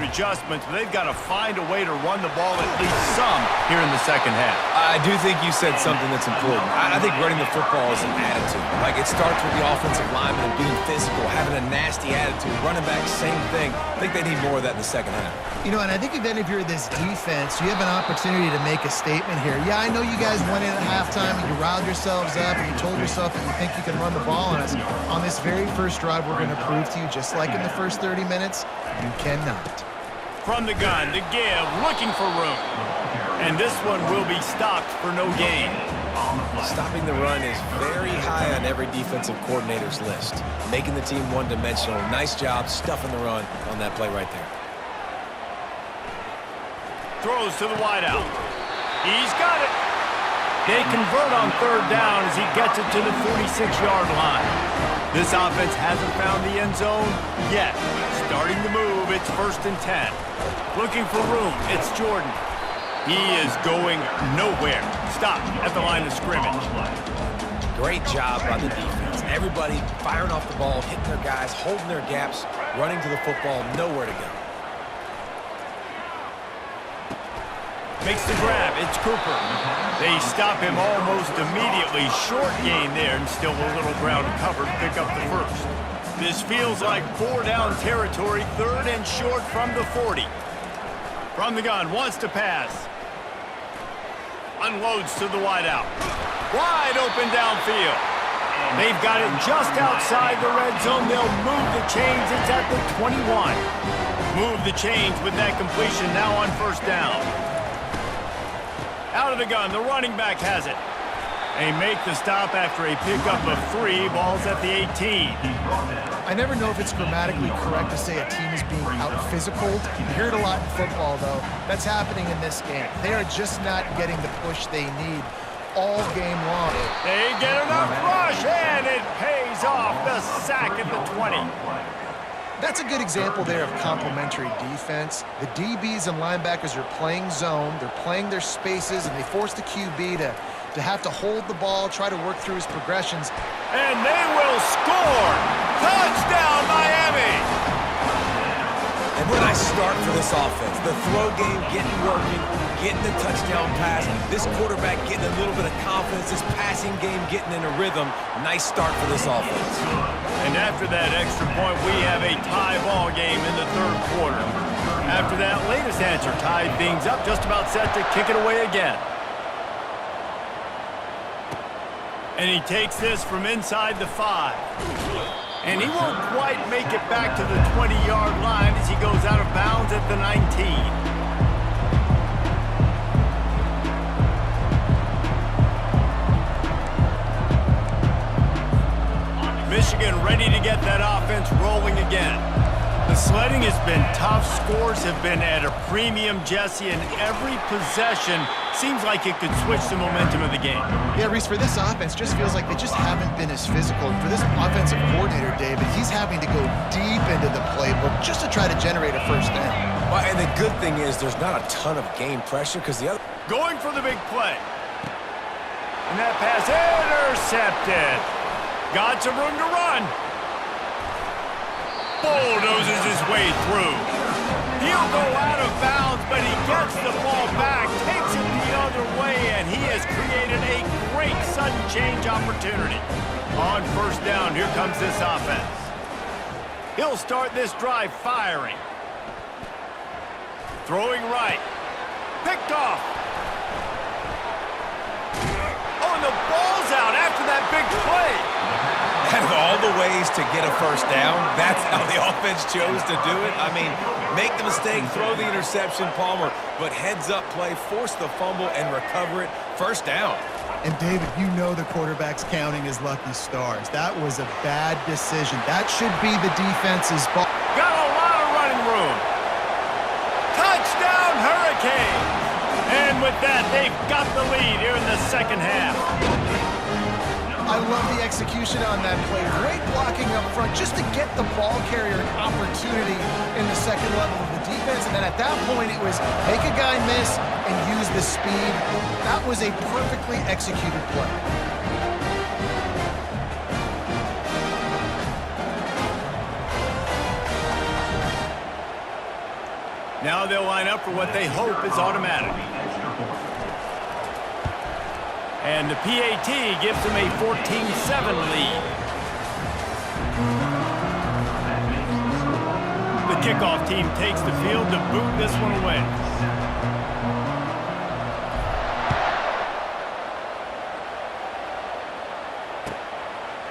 adjustments, but they've got to find a way to run the ball at least some here in the second half. I do think you said something that's important. I think running the football is an attitude. Like, it starts with the offensive lineman and being physical, having a nasty attitude. Running back, same thing. I think they need more of that in the second half. You know, and I think even if you're this defense, you have an opportunity to make a statement here. Yeah, I know you guys went in at halftime and you riled yourselves up and you told yourself that you think you can run the ball on us. On this very first drive, we're going to prove to you, just like in the first 30 minutes, you cannot. From the gun, the give, looking for room. And this one will be stopped for no gain. Stopping the run is very high on every defensive coordinator's list. Making the team one-dimensional. Nice job stuffing the run on that play right there. Throws to the wideout. He's got it. They convert on third down as he gets it to the 46-yard line. This offense hasn't found the end zone yet. Starting to move, it's 1st and 10. Looking for room, it's Jordan. He is going nowhere. Stop at the line of scrimmage. Great job by the defense. Everybody firing off the ball, hitting their guys, holding their gaps, running to the football, nowhere to go. Makes the grab, it's Cooper. They stop him almost immediately. Short gain there and still a little ground covered. Pick up the first. This feels like 4-down territory, 3rd and short from the 40. From the gun, wants to pass. Unloads to the wideout. Wide open downfield. They've got it just outside the red zone. They'll move the chains. It's at the 21. Move the chains with that completion now on 1st down. Out of the gun, the running back has it. They make the stop after a pickup of 3. Ball's at the 18. I never know if it's grammatically correct to say a team is being out-physical. You hear it a lot in football, though. That's happening in this game. They are just not getting the push they need all game long. They get enough rush, and it pays off. The sack at the 20. That's a good example there of complementary defense. The DBs and linebackers are playing zone, they're playing their spaces, and they force the QB to have to hold the ball, try to work through his progressions. And they will score! Touchdown, Miami! And when I start for this offense, the throw game getting working, getting the touchdown pass, this quarterback getting a little bit of confidence, this passing game getting in a rhythm. Nice start for this offense. And after that extra point, we have a tie ball game in the 3rd quarter. After that latest answer tied things up, just about set to kick it away again. And he takes this from inside the 5. And he won't quite make it back to the 20-yard line as he goes out of bounds at the 19. Michigan ready to get that offense rolling again. The sledding has been tough. Scores have been at a premium, Jesse, and every possession seems like it could switch the momentum of the game. Yeah, Reese, for this offense, just feels like they just haven't been as physical. And for this offensive coordinator, David, he's having to go deep into the playbook just to try to generate a 1st down. Well, and the good thing is there's not a ton of game pressure because the other... Going for the big play. And that pass intercepted. Got some room to run. Bulldozes his way through. He'll go out of bounds, but he gets the ball back, takes it the other way, and he has created a great sudden change opportunity. On 1st down, here comes this offense. He'll start this drive firing. Throwing right. Picked off. Oh, and the ball's out after that big play. Out of all the ways to get a 1st down, that's how the offense chose to do it. I mean, make the mistake, throw the interception, Palmer, but heads-up play, force the fumble, and recover it. 1st down. And, David, you know the quarterback's counting his lucky stars. That was a bad decision. That should be the defense's ball. Got a lot of running room. Touchdown, Hurricanes! And with that, they've got the lead here in the 2nd half. I love the execution on that play. Great blocking up front just to get the ball carrier an opportunity in the second level of the defense. And then at that point, it was make a guy miss and use the speed. That was a perfectly executed play. Now they'll line up for what they hope is automatic. And the PAT gives them a 14-7 lead. The kickoff team takes the field to boot this one away.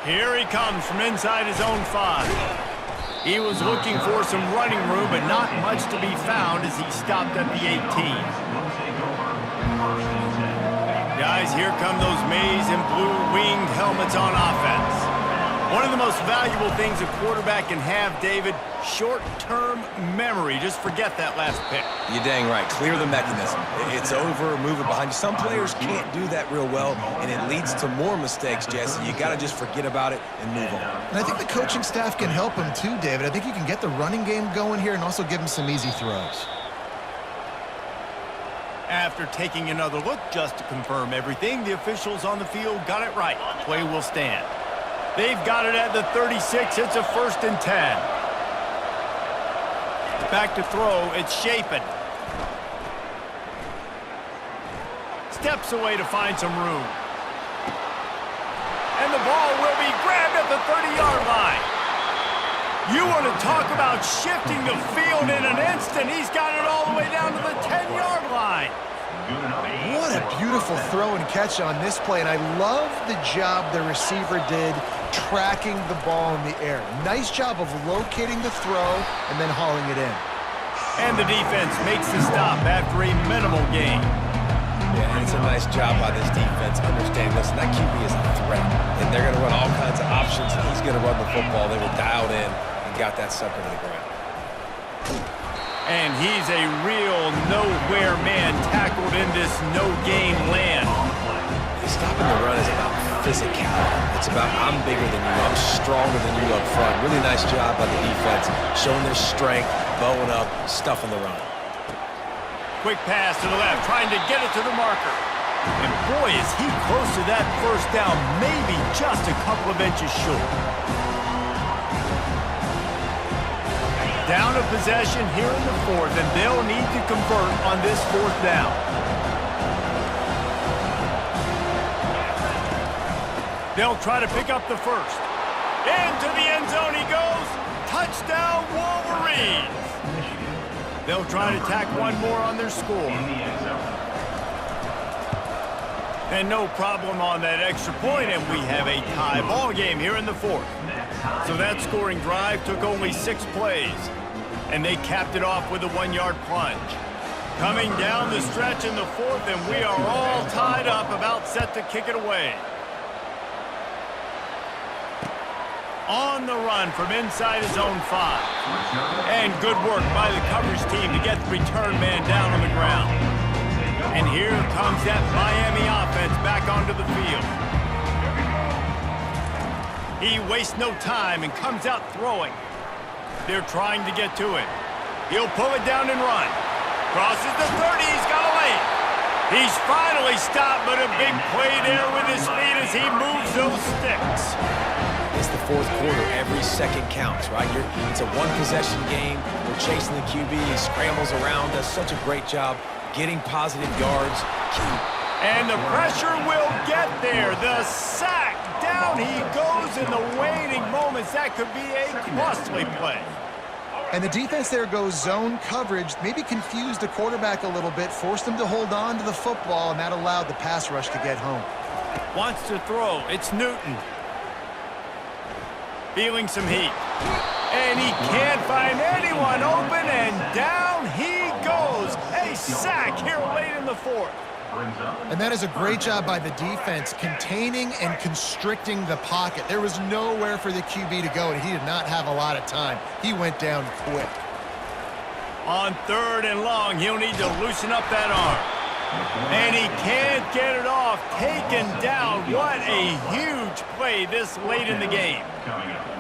Here he comes from inside his own 5. He was looking for some running room, but not much to be found as he stopped at the 18. Guys, here come those maize and blue winged helmets on offense. One of the most valuable things a quarterback can have, David, short-term memory. Just forget that last pick. You're dang right. Clear the mechanism. It's over, move it behind you. Some players can't do that real well, and it leads to more mistakes, Jesse. You got to just forget about it and move on. And I think the coaching staff can help him too, David. I think you can get the running game going here and also give him some easy throws. After taking another look just to confirm everything, the officials on the field got it right. Play will stand. They've got it at the 36. It's a 1st and 10. Back to throw. It's Shapen. Steps away to find some room. And the ball will be grabbed at the 30-yard line. You want to talk about shifting the field in an instant. He's got it all the way down to the 10-yard line. What a beautiful throw and catch on this play, and I love the job the receiver did tracking the ball in the air. Nice job of locating the throw and then hauling it in. And the defense makes the stop after a minimal gain. Yeah, and it's a nice job by this defense. Understand, listen, that QB is a threat, and they're going to run all kinds of options, and he's going to run the football. They were dialed in and got that sucker to the ground. And he's a real nowhere man tackled in this no-gain land. Stopping the run is about physicality. It's about I'm bigger than you, I'm stronger than you up front. Really nice job by the defense, showing their strength, bowing up, stuffing the run. Quick pass to the left, trying to get it to the marker. And boy, is he close to that 1st down, maybe just a couple of inches short. Down a possession here in the 4th, and they'll need to convert on this 4th down. They'll try to pick up the 1st. Into the end zone he goes. Touchdown, Wolverines. They'll try to tack one more on their score. And no problem on that extra point, and we have a tie ball game here in the 4th. So that scoring drive took only 6 plays, and they capped it off with a 1-yard plunge. Coming down the stretch in the 4th, and we are all tied up, about set to kick it away. On the run from inside his own 5. And good work by the coverage team to get the return man down on the ground. And here comes that Miami offense back onto the field. He wastes no time and comes out throwing. They're trying to get to it. He'll pull it down and run. Crosses the 30. He's got a lane. He's finally stopped, but a big play there with his feet as he moves those sticks. It's the 4th quarter. Every second counts, right? It's a one-possession game. We're chasing the QB. He scrambles around, does such a great job getting positive yards. And the pressure will get there. The sack. Down he goes in the waning moments. That could be a costly play. And the defense there goes zone coverage, maybe confused the quarterback a little bit, forced him to hold on to the football, and that allowed the pass rush to get home. Wants to throw. It's Newton. Feeling some heat. And he can't find anyone open, and down he goes. A sack here late in the 4th. And that is a great job by the defense, containing and constricting the pocket. There was nowhere for the QB to go, and he did not have a lot of time. He went down quick. On 3rd and long, he'll need to loosen up that arm. And he can't get it off. Taken down. What a huge play this late in the game.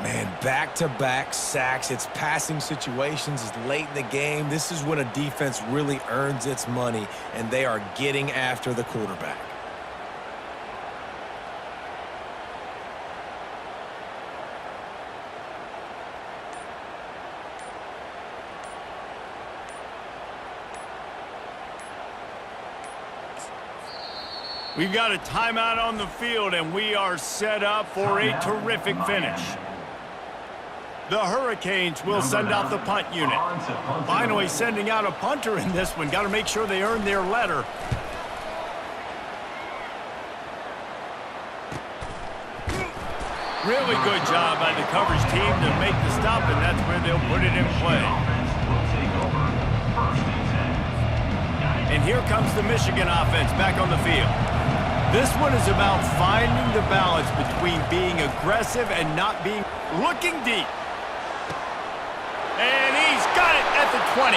Man, back-to-back sacks. It's passing situations. It's late in the game. This is when a defense really earns its money, and they are getting after the quarterback. We've got a timeout on the field, and we are set up for a terrific finish. The Hurricanes will send out the punt unit. Finally sending out a punter in this one. Got to make sure they earn their letter. Really good job by the coverage team to make the stop, and that's where they'll put it in play. And here comes the Michigan offense back on the field. This one is about finding the balance between being aggressive and not being looking deep. And he's got it at the 20.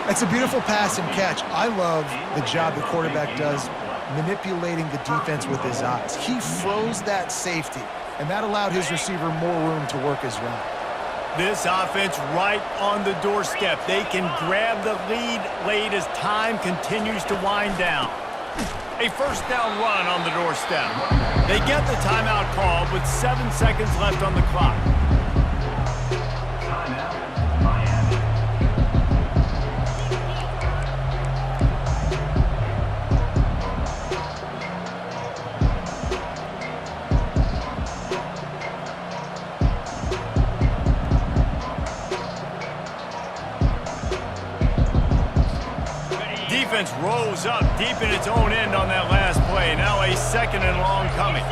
It's a beautiful pass and catch. I love the job the quarterback does manipulating the defense with his eyes. He froze that safety, and that allowed his receiver more room to work his route. This offense right on the doorstep. They can grab the lead late as time continues to wind down. A first down run on the doorstep. They get the timeout called with 7 seconds left on the clock. Timeout, Miami. Defense rolls up deep in its own end on that last play. Now a second and long coming.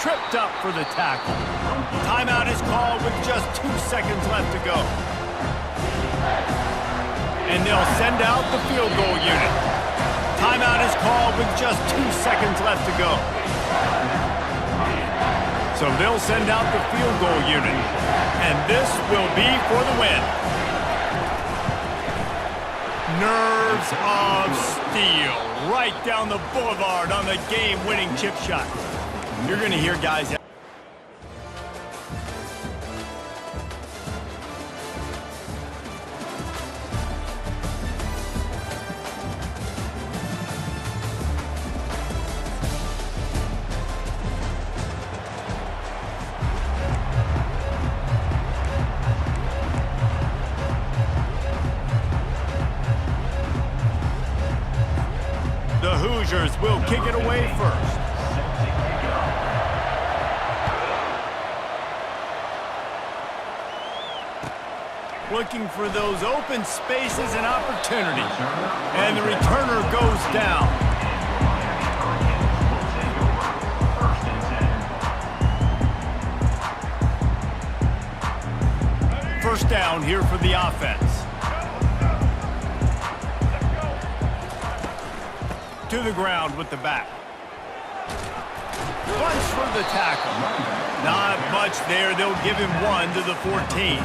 Tripped up for the tackle. Timeout is called with just 2 seconds left to go. And they'll send out the field goal unit. Timeout is called with just 2 seconds left to go. So they'll send out the field goal unit. And this will be for the win. Nerves of steel. Right down the boulevard on the game-winning chip shot. You're going to hear guys... The Hoosiers will kick it away first. Looking for those open spaces and opportunities. And the returner goes down. First down here for the offense. To the ground with the back. Punch for the tackle. Not much there. They'll give him 1 to the 14.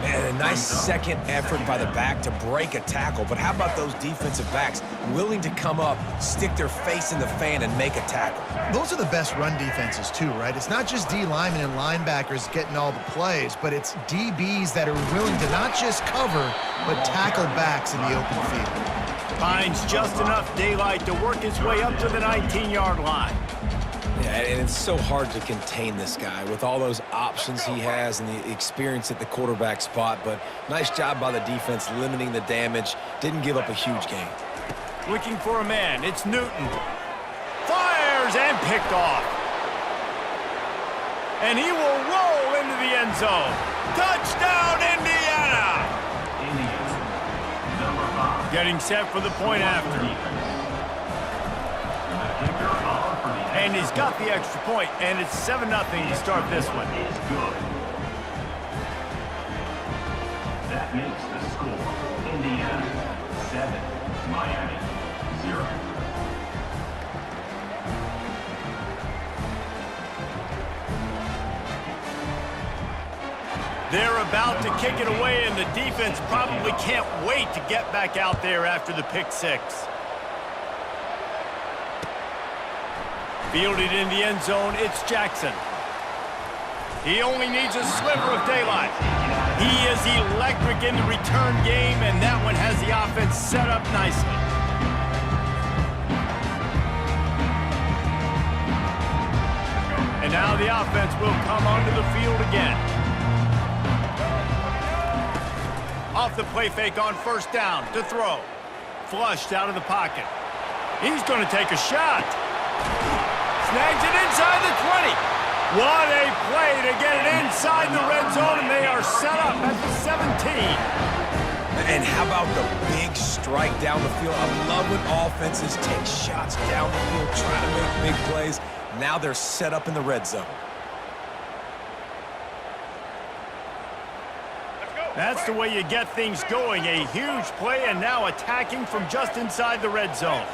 Man, a nice second effort by the back to break a tackle. But how about those defensive backs willing to come up, stick their face in the fan, and make a tackle? Those are the best run defenses too, right? It's not just D linemen and linebackers getting all the plays, but it's DBs that are willing to not just cover, but tackle backs in the open field. Finds just enough daylight to work his way up to the 19-yard line. Yeah, and it's so hard to contain this guy with all those options he has and the experience at the quarterback spot, but nice job by the defense limiting the damage. Didn't give up a huge gain. Looking for a man. It's Newton. Fires and picked off. And he will roll into the end zone. Touchdown, Indiana! Getting set for the point after. And he's got the extra point, and it's 7-0 to start this one. That makes the score Indiana 7, Miami 0. They're about to kick it away, and the defense probably can't wait to get back out there after the pick six. Fielded in the end zone, it's Jackson. He only needs a sliver of daylight. He is electric in the return game, and that one has the offense set up nicely. And now the offense will come onto the field again. Off the play fake on first down to throw. Flushed out of the pocket. He's going to take a shot. Snags it inside the 20. What a play to get it inside the red zone, and they are set up at the 17. And how about the big strike down the field? I love when offenses take shots down the field, trying to make big plays. Now they're set up in the red zone. That's the way you get things going. A huge play, and now attacking from just inside the red zone.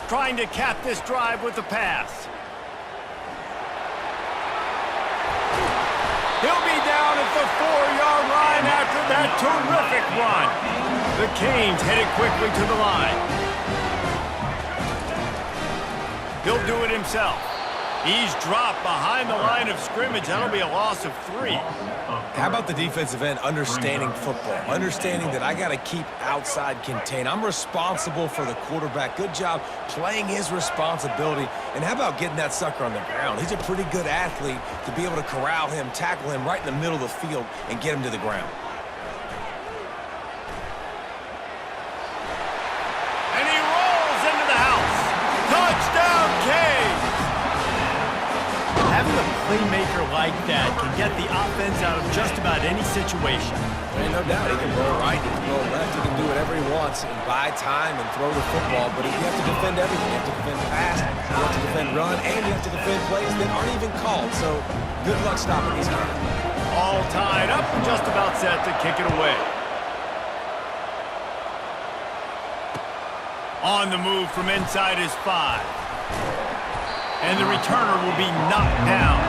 Trying to cap this drive with the pass. He'll be down at the 4-yard line after that terrific run. The Canes headed quickly to the line. He'll do it himself. He's dropped behind the line of scrimmage. That'll be a loss of 3. How about the defensive end understanding football, understanding that I got to keep outside contain. I'm responsible for the quarterback. Good job playing his responsibility. And how about getting that sucker on the ground? He's a pretty good athlete to be able to corral him, tackle him right in the middle of the field, and get him to the ground. And he rolls into the house. Touchdown, Canes! Having a playmaker like that can get the offense out of just about any situation. There ain't no doubt. He can roll right, he can roll left, he can do whatever he wants and buy time and throw the football, but you have to defend everything. You have to defend pass, you have to defend run, and you have to defend plays that aren't even called. So good luck stopping these guys. All tied up and just about set to kick it away. On the move from inside his 5. And the returner will be knocked down.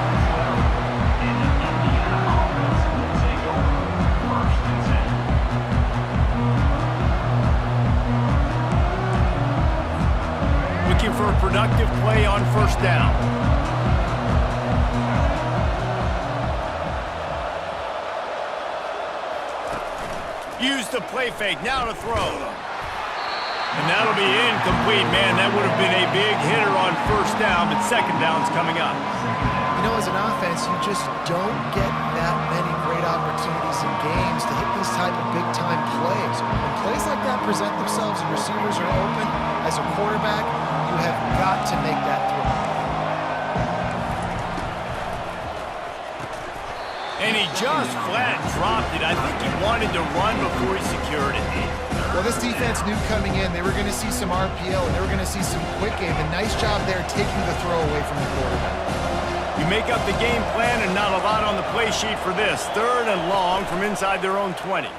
Looking for a productive play on first down. Use the play fake, now to throw. And that'll be incomplete, man. That would have been a big hitter on first down, but second down's coming up. You know, as an offense, you just don't get that many great opportunities in games to hit these type of big-time plays. When plays like that present themselves and receivers are open, as a quarterback, you have got to make that throw. And he just flat dropped it. I think he wanted to run before he secured it. Well, this defense knew coming in they were going to see some RPO and they were going to see some quick game. And nice job there taking the throw away from the quarterback. You make up the game plan and not a lot on the play sheet for this. 3rd and long from inside their own 20.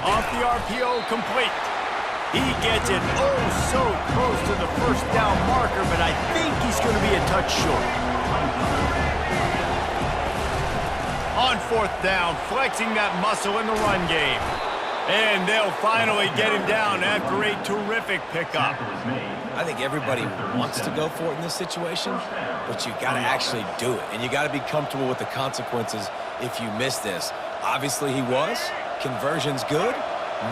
Off the RPO, complete. He gets it oh so close to the first down marker, but I think he's going to be a touch short. On 4th down, flexing that muscle in the run game. And they'll finally get him down after a terrific pickup. I think everybody wants to go for it in this situation, but you got to actually do it. And you got to be comfortable with the consequences if you miss this. Obviously he was. Conversion's good.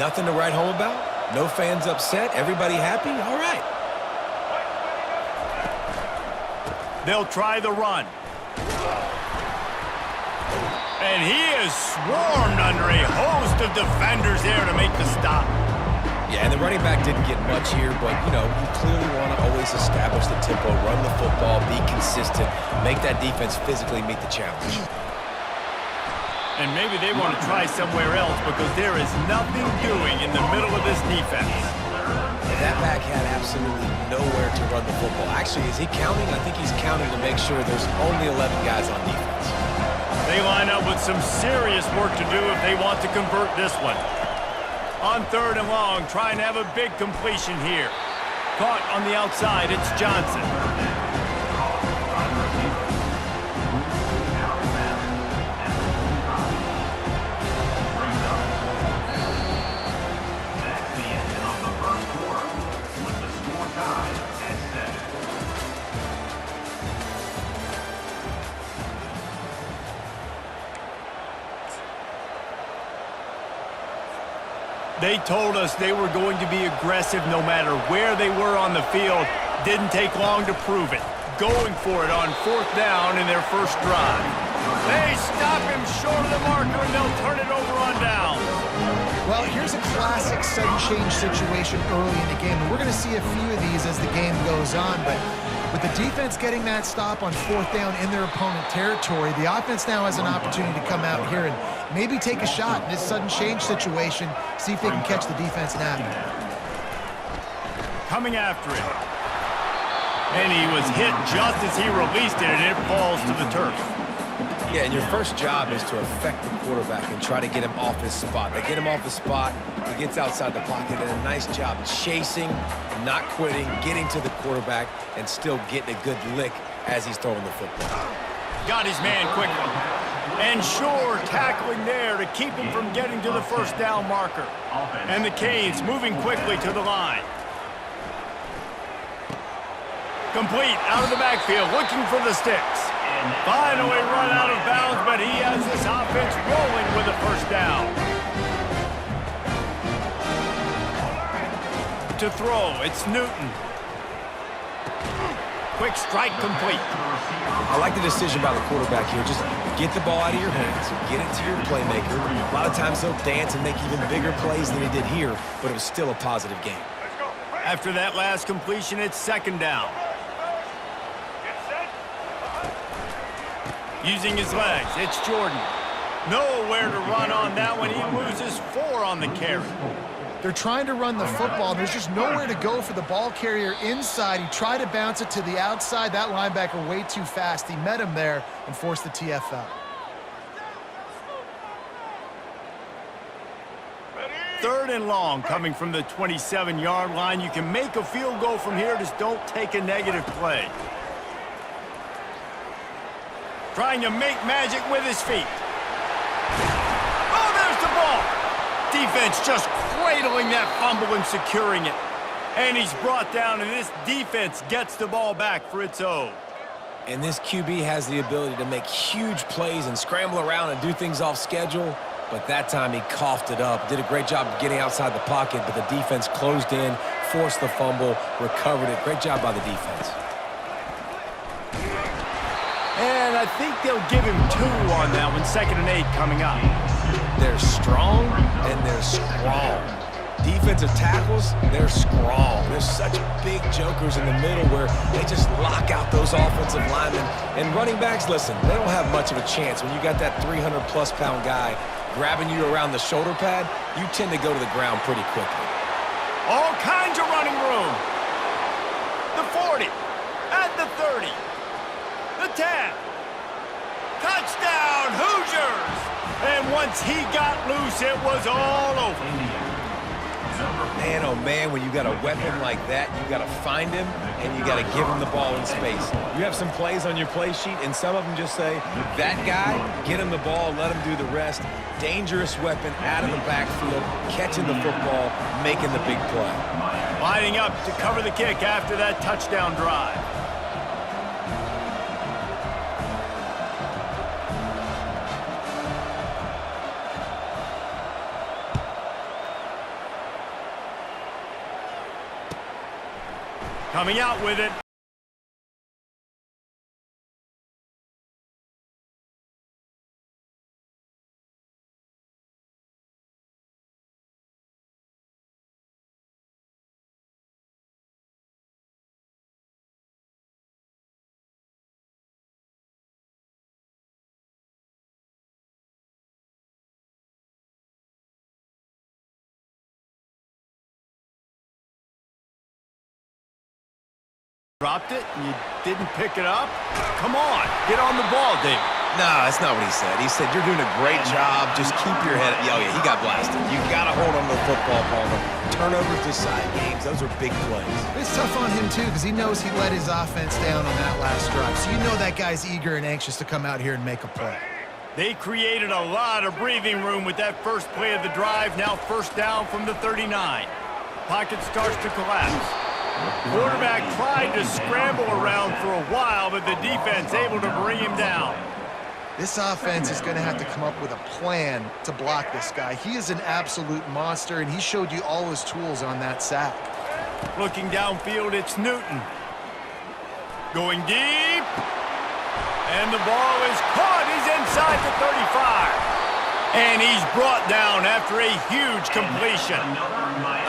Nothing to write home about. No fans upset. Everybody happy. All right. They'll try the run. And he is swarmed under a host of defenders there to make the stop. Yeah, and the running back didn't get much here, but, you know, you clearly want to always establish the tempo, run the football, be consistent, make that defense physically meet the challenge. And maybe they want to try somewhere else because there is nothing doing in the middle of this defense. That back had absolutely nowhere to run the football. Actually, is he counting? I think he's counting to make sure there's only 11 guys on defense. They line up with some serious work to do if they want to convert this one. On 3rd and long, trying to have a big completion here. Caught on the outside, it's Johnson. They told us they were going to be aggressive no matter where they were on the field. Didn't take long to prove it. Going for it on 4th down in their first drive. They stop him short of the marker, and they'll turn it over on downs. Well, here's a classic sudden change situation early in the game. And we're going to see a few of these as the game goes on. But with the defense getting that stop on 4th down in their opponent territory, the offense now has an opportunity to come out here and maybe take a shot in this sudden change situation, see if they can catch the defense napping. Coming after it. And he was hit just as he released it, and it falls to the turf. Yeah, and your first job is to affect the quarterback and try to get him off his spot. They get him off the spot, he gets outside the pocket, and a nice job chasing, not quitting, getting to the quarterback, and still getting a good lick as he's throwing the football. Got his man quickly. And sure, tackling there to keep him from getting to the 1st down marker. And the Canes moving quickly to the line. Complete out of the backfield, looking for the sticks. Finally run out of bounds, but he has this offense rolling with a 1st down. To throw, it's Newton. Quick strike complete. I like the decision by the quarterback here. Just get the ball out of your hands, get it to your playmaker. A lot of times he'll dance and make even bigger plays than he did here, but it was still a positive game. After that last completion, it's 2nd down. Using his legs, it's Jordan. Nowhere to run on that one. He loses 4 on the carry. They're trying to run the football. There's just nowhere to go for the ball carrier inside. He tried to bounce it to the outside. That linebacker way too fast. He met him there and forced the TFL. 3rd and long coming from the 27-yard line. You can make a field goal from here, just don't take a negative play. Trying to make magic with his feet. Oh, there's the ball. Defense just cradling that fumble and securing it. And he's brought down, and this defense gets the ball back for its own. And this QB has the ability to make huge plays and scramble around and do things off schedule. But that time he coughed it up. Did a great job of getting outside the pocket, but the defense closed in, forced the fumble, recovered it. Great job by the defense. And I think they'll give him 2 on that one. 2nd and 8 coming up. They're strong and they're strong. Defensive tackles, they're strong. There's such big jokers in the middle where they just lock out those offensive linemen. And running backs, listen, they don't have much of a chance. When you got that 300-plus pound guy grabbing you around the shoulder pad, you tend to go to the ground pretty quickly. All kinds of running room. The 40, at the 30. The 10. Touchdown, Hoosiers! And once he got loose, it was all over. Man, oh man, when you got a weapon like that, you got to find him, and you got to give him the ball in space. You have some plays on your play sheet, and some of them just say, that guy, get him the ball, let him do the rest. Dangerous weapon out of the backfield, catching the football, making the big play. Lining up to cover the kick after that touchdown drive. Coming out with it. Dropped it, and you didn't pick it up? Come on, get on the ball, Dave. No, that's not what he said. He said, you're doing a great job. Just keep your head up. Oh, yeah, he got blasted. You got to hold on to the football, Palmer. Turnovers decide games. Those are big plays. It's tough on him, too, because he knows he let his offense down on that last drive. So you know that guy's eager and anxious to come out here and make a play. They created a lot of breathing room with that first play of the drive. Now 1st down from the 39. Pocket starts to collapse. Quarterback tried to scramble around for a while, but the defense able to bring him down. This offense is going to have to come up with a plan to block this guy. He is an absolute monster, and he showed you all his tools on that sack. Looking downfield, it's Newton. Going deep. And the ball is caught. He's inside the 35. And he's brought down after a huge completion.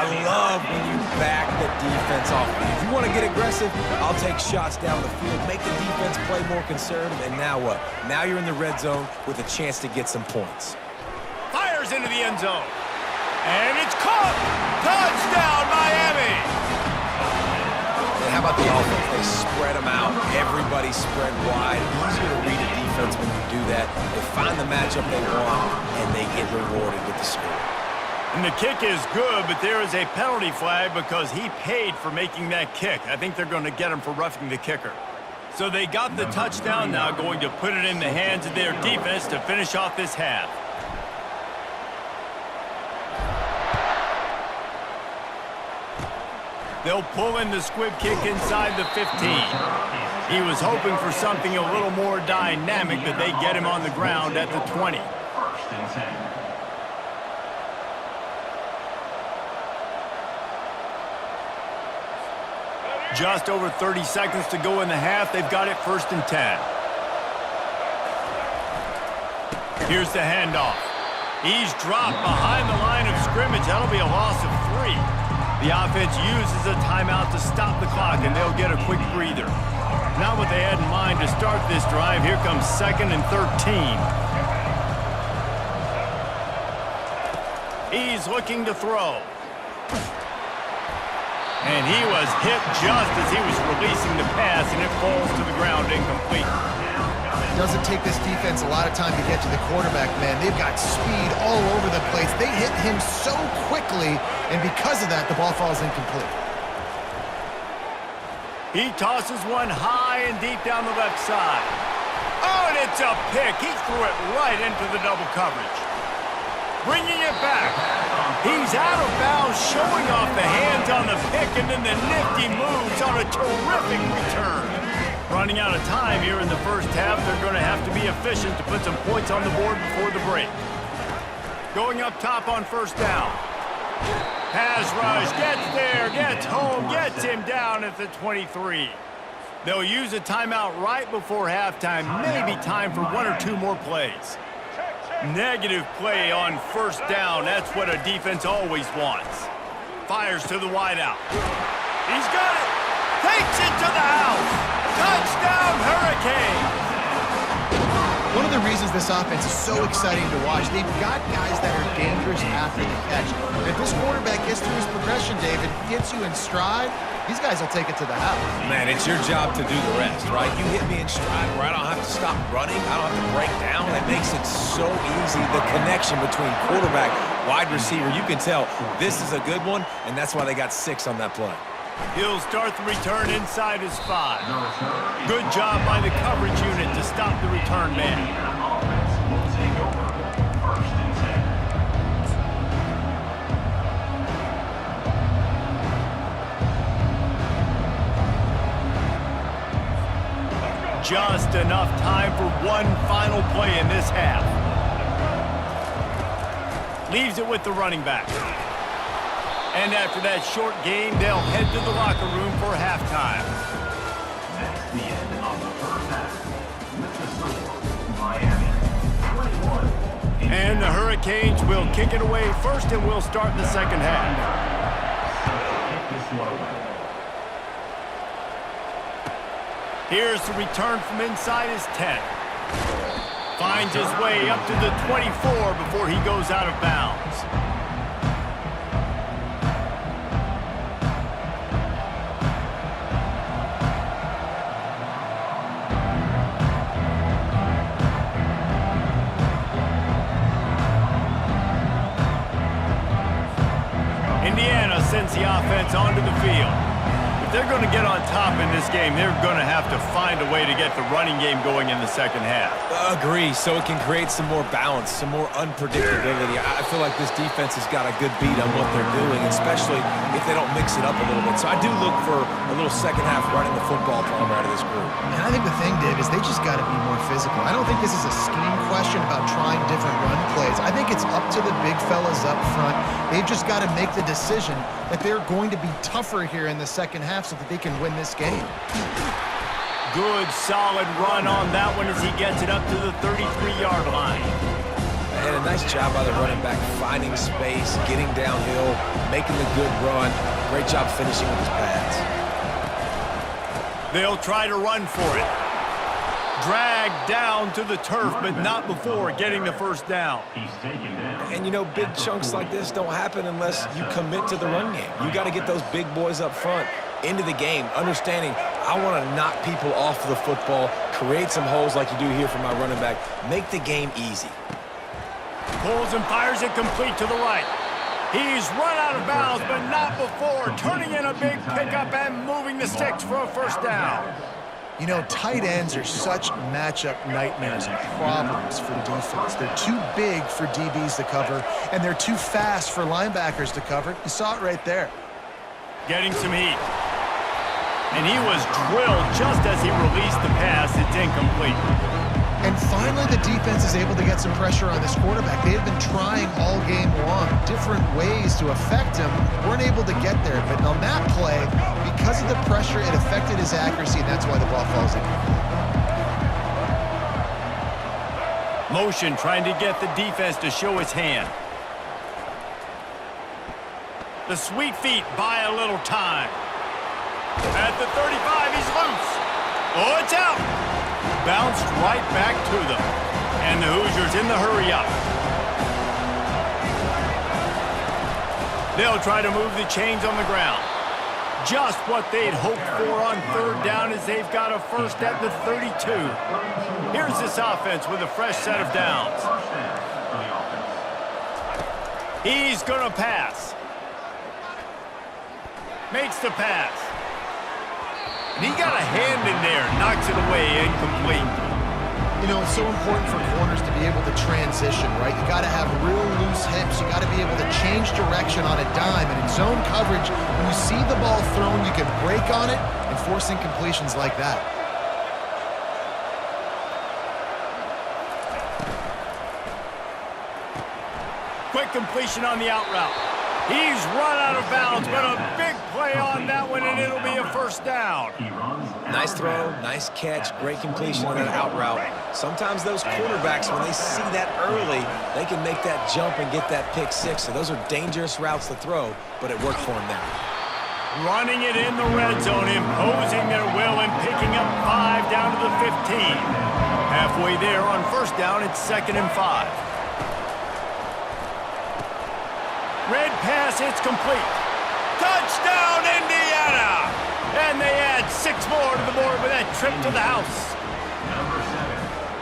I love when you back the defense off. If you want to get aggressive, I'll take shots down the field, make the defense play more conservative, and now what? Now you're in the red zone with a chance to get some points. Fires into the end zone. And it's caught. Touchdown, Miami. And how about the offense? They spread them out. Everybody spread wide. Easier to read a defense when you do that. They find the matchup they want, and they get rewarded with the score. And the kick is good, but there is a penalty flag because he paid for making that kick. I think they're going to get him for roughing the kicker. So they got the touchdown, now going to put it in the hands of their defense to finish off this half. They'll pull in the squib kick inside the 15. He was hoping for something a little more dynamic, but they get him on the ground at the 20. First and 10. Just over 30 seconds to go in the half. They've got it 1st and 10. Here's the handoff. He's dropped behind the line of scrimmage. That'll be a loss of 3. The offense uses a timeout to stop the clock, and they'll get a quick breather. Not what they had in mind to start this drive. Here comes 2nd and 13. He's looking to throw. And he was hit just as he was releasing the pass, and it falls to the ground incomplete. It doesn't take this defense a lot of time to get to the quarterback, man. They've got speed all over the place. They hit him so quickly, and because of that, the ball falls incomplete. He tosses one high and deep down the left side. Oh, and it's a pick. He threw it right into the double coverage. Bringing it back. He's out of bounds, showing off the hands on the pick, and then the nifty moves on a terrific return. Running out of time here in the first half, they're going to have to be efficient to put some points on the board before the break. Going up top on 1st down. Pass rush, gets there, gets home, gets him down at the 23. They'll use a timeout right before halftime, maybe time for 1 or 2 more plays. Negative play on 1st down. That's what a defense always wants. Fires to the wideout. He's got it. Takes it to the house. Touchdown, Hurricanes. One of the reasons this offense is so exciting to watch, they've got guys that are dangerous after the catch. If this quarterback gets through his progression, David, gets you in stride, these guys will take it to the house. Man, it's your job to do the rest, right? You hit me in stride where I don't have to stop running. I don't have to break down. That makes it so easy. The connection between quarterback, wide receiver, you can tell this is a good one, and that's why they got 6 on that play. He'll start the return inside his 5. Good job by the coverage unit to stop the return man. Offense will take over. 1st and 10. Just enough time for one final play in this half. Leaves it with the running back. And after that short game, they'll head to the locker room for halftime. That's the end of the first half. With the score, Miami 21. And the Hurricanes will kick it away first, and we'll start the second half. Kick this one away. Here's the return from inside his 10. Finds his way up to the 24 before he goes out of bounds. Indiana sends the offense onto the field. The If they're going to get on top in this game, they're going to have to find a way to get the running game going in the second half. Agree, so it can create some more balance, some more unpredictability. I feel like this defense has got a good beat on what they're doing, especially if they don't mix it up a little bit. So I do look for a little second half running the football problem out of this group. And I think the thing, Dave, is they just got to be more physical. I don't think this is a scheme question about trying different run plays. I think it's up to the big fellas up front. They've just got to make the decision that they're going to be tougher here in the second half so that they can win this game. Good, solid run on that one as he gets it up to the 33-yard line. And a nice job by the running back, finding space, getting downhill, making the good run. Great job finishing with his pads. They'll try to run for it. Dragged down to the turf, but not before getting the first down. He's taken down. And you know, big chunks like this don't happen unless you commit to the run game. You got to get those big boys up front into the game, understanding I want to knock people off the football, create some holes like you do here for my running back, make the game easy. Pulls and fires it complete to the right. He's run out of bounds, but not before turning in a big pickup and moving the sticks for a first down. You know, tight ends are such matchup nightmares and problems for defense. They're too big for DBs to cover, and they're too fast for linebackers to cover. You saw it right there. Getting some heat. And he was drilled just as he released the pass. It's incomplete. And finally, the defense is able to get some pressure on this quarterback. They had been trying all game long, different ways to affect him. Weren't able to get there. But on that play, because of the pressure, it affected his accuracy, and that's why the ball falls in. Motion trying to get the defense to show his hand. The sweet feet buy a little time. At the 35, he's loose. Oh, it's out. Bounced right back to them. And the Hoosiers in the hurry up. They'll try to move the chains on the ground. Just what they'd hoped for on third down as they've got a first at the 32. Here's this offense with a fresh set of downs. He's going to pass. Makes the pass. And he got a hand in there, knocks it away, incomplete. You know, it's so important for corners to be able to transition, right? You got to have real loose hips. You got to be able to change direction on a dime. And in zone coverage, when you see the ball thrown, you can break on it and force incompletions like that. Quick completion on the out route. He's run out of bounds, but a big play on that one, and it'll be a first down. Nice throw, nice catch, great completion on that out route. Sometimes those quarterbacks, when they see that early, they can make that jump and get that pick six. So those are dangerous routes to throw, but it worked for him now. Running it in the red zone, imposing their will and picking up 5 down to the 15. Halfway there on first down, it's 2nd and 5. Red pass, it's complete. Touchdown, Indiana! And they add 6 more to the board with that trip to the house.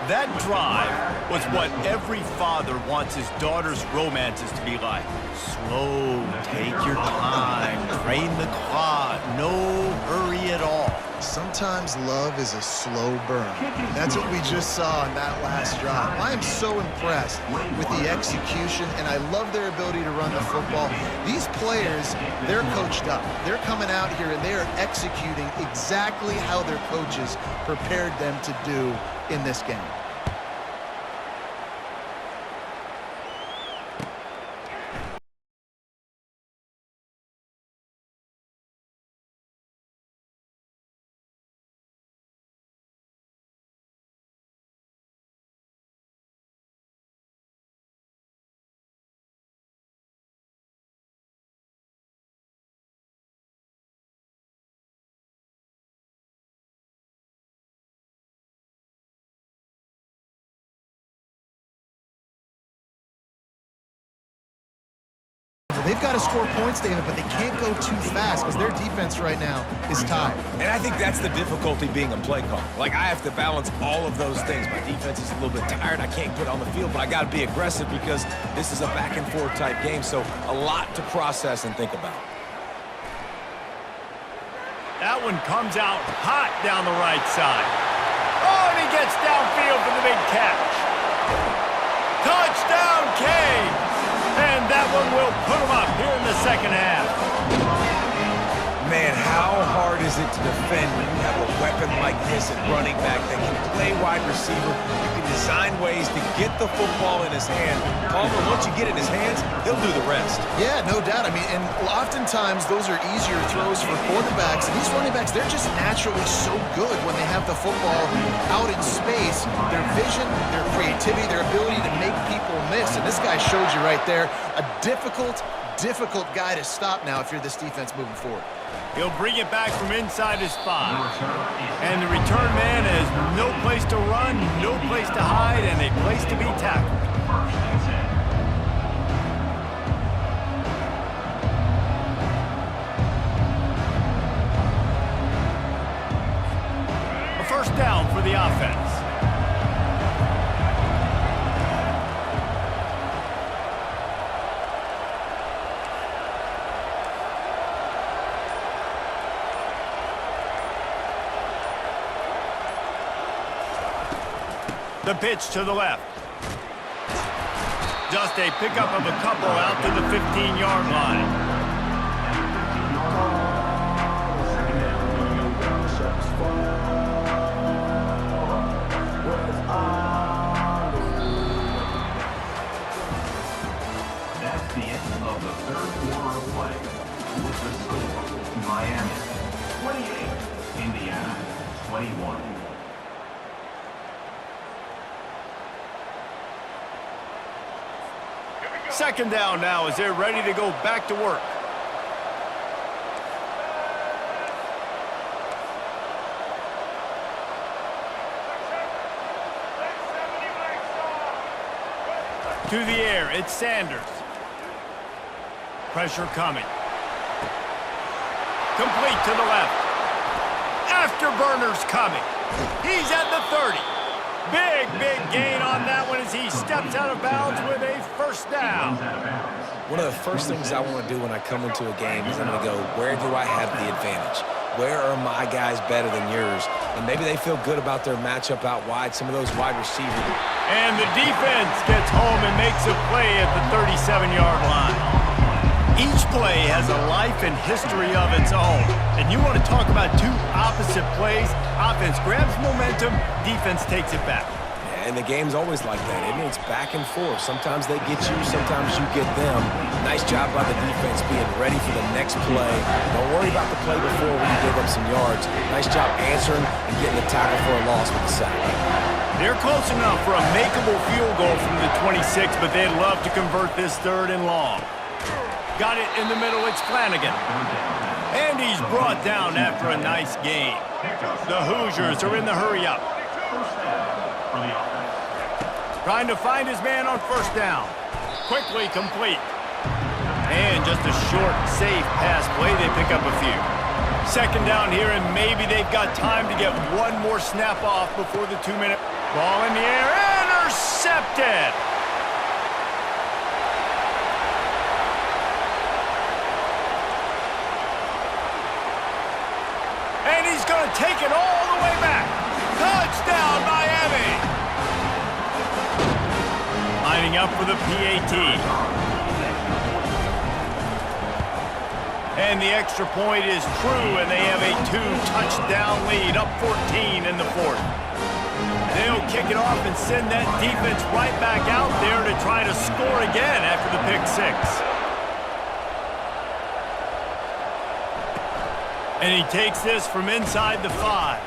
That drive was what every father wants his daughter's romances to be like. Slow, take your time, train the clock, no hurry at all. Sometimes love is a slow burn. That's what we just saw on that last drive. I am so impressed with the execution, and I love their ability to run the football. These players, they're coached up. They're coming out here, and they are executing exactly how their coaches prepared them to do in this game. They've got to score points, David, but they can't go too fast because their defense right now is tired. And I think that's the difficulty being a play call. Like, I have to balance all of those things. My defense is a little bit tired. I can't get on the field, but I got to be aggressive because this is a back-and-forth type game, so a lot to process and think about. That one comes out hot down the right side. Oh, and he gets downfield for the big catch. Touchdown, Canes! And that one will put them up here in the second half. Man, how hard is it to defend when you have a weapon like this at running back that can play wide receiver? You can design ways to get the football in his hand. Palmer, once you get it in his hands, he'll do the rest. Yeah, no doubt. I mean, and oftentimes those are easier throws for quarterbacks. And these running backs, they're just naturally so good when they have the football out in space. Their vision, their creativity, their ability to make people miss. And this guy showed you right there, a difficult guy to stop now if you're this defense moving forward. He'll bring it back from inside his 5. And the return man has no place to run, no place to hide, and a place to be tackled. A first down for the offense. The pitch to the left. Just a pickup of a couple out to the 15-yard line. That's the end of the third quarter of play. With the score, Miami 28, Indiana 21. Second down now as they're ready to go back to work. To the air, it's Sanders. Pressure coming. Complete to the left. Afterburner's coming. He's at the 30. Big gain on that one as he steps out of bounds with a first down. One of the first things I want to do when I come into a game is I'm going to go, where do I have the advantage? Where are my guys better than yours? And maybe they feel good about their matchup out wide, some of those wide receivers. And the defense gets home and makes a play at the 37-yard line. Each play has a life and history of its own. And you want to talk about two opposite plays. Offense grabs momentum, defense takes it back. And the game's always like that, isn't it? It's back and forth. Sometimes they get you, sometimes you get them. Nice job by the defense being ready for the next play. Don't worry about the play before when you give up some yards. Nice job answering and getting the tackle for a loss with the sack. They're close enough for a makeable field goal from the 26, but they'd love to convert this third and long. Got it in the middle, it's Flanagan. And he's brought down after a nice gain. The Hoosiers are in the hurry-up. Trying to find his man on first down. Quickly complete. And just a short, safe pass play. They pick up a few. Second down here, and maybe they've got time to get one more snap off before the 2-minute. Ball in the air, intercepted. And he's going to take it all the way back. Touchdown, Miami. Lining up for the PAT. And the extra point is true, and they have a 2-touchdown lead, up 14 in the fourth. They'll kick it off and send that defense right back out there to try to score again after the pick six. And he takes this from inside the 5.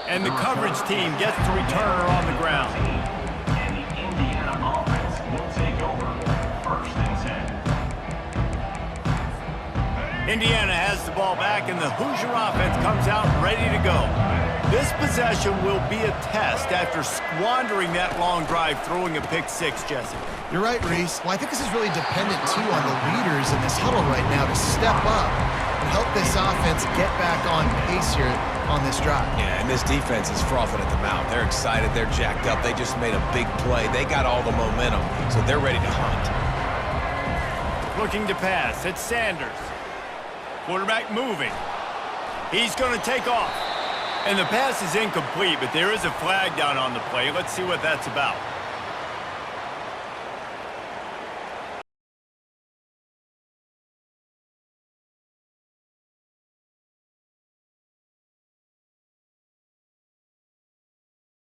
And the coverage team gets the returner on the ground. And the Indiana offense will take over first and 10. Indiana has the ball back, and the Hoosier offense comes out ready to go. This possession will be a test after squandering that long drive, throwing a pick six, Jesse. You're right, Reese. Well, I think this is really dependent, too, on the leaders in this huddle right now to step up and help this offense get back on pace here on this drive. Yeah, and this defense is frothing at the mouth. They're excited. They're jacked up. They just made a big play. They got all the momentum, so they're ready to hunt. Looking to pass. It's Sanders. Quarterback moving. He's going to take off. And the pass is incomplete, but there is a flag down on the play. Let's see what that's about.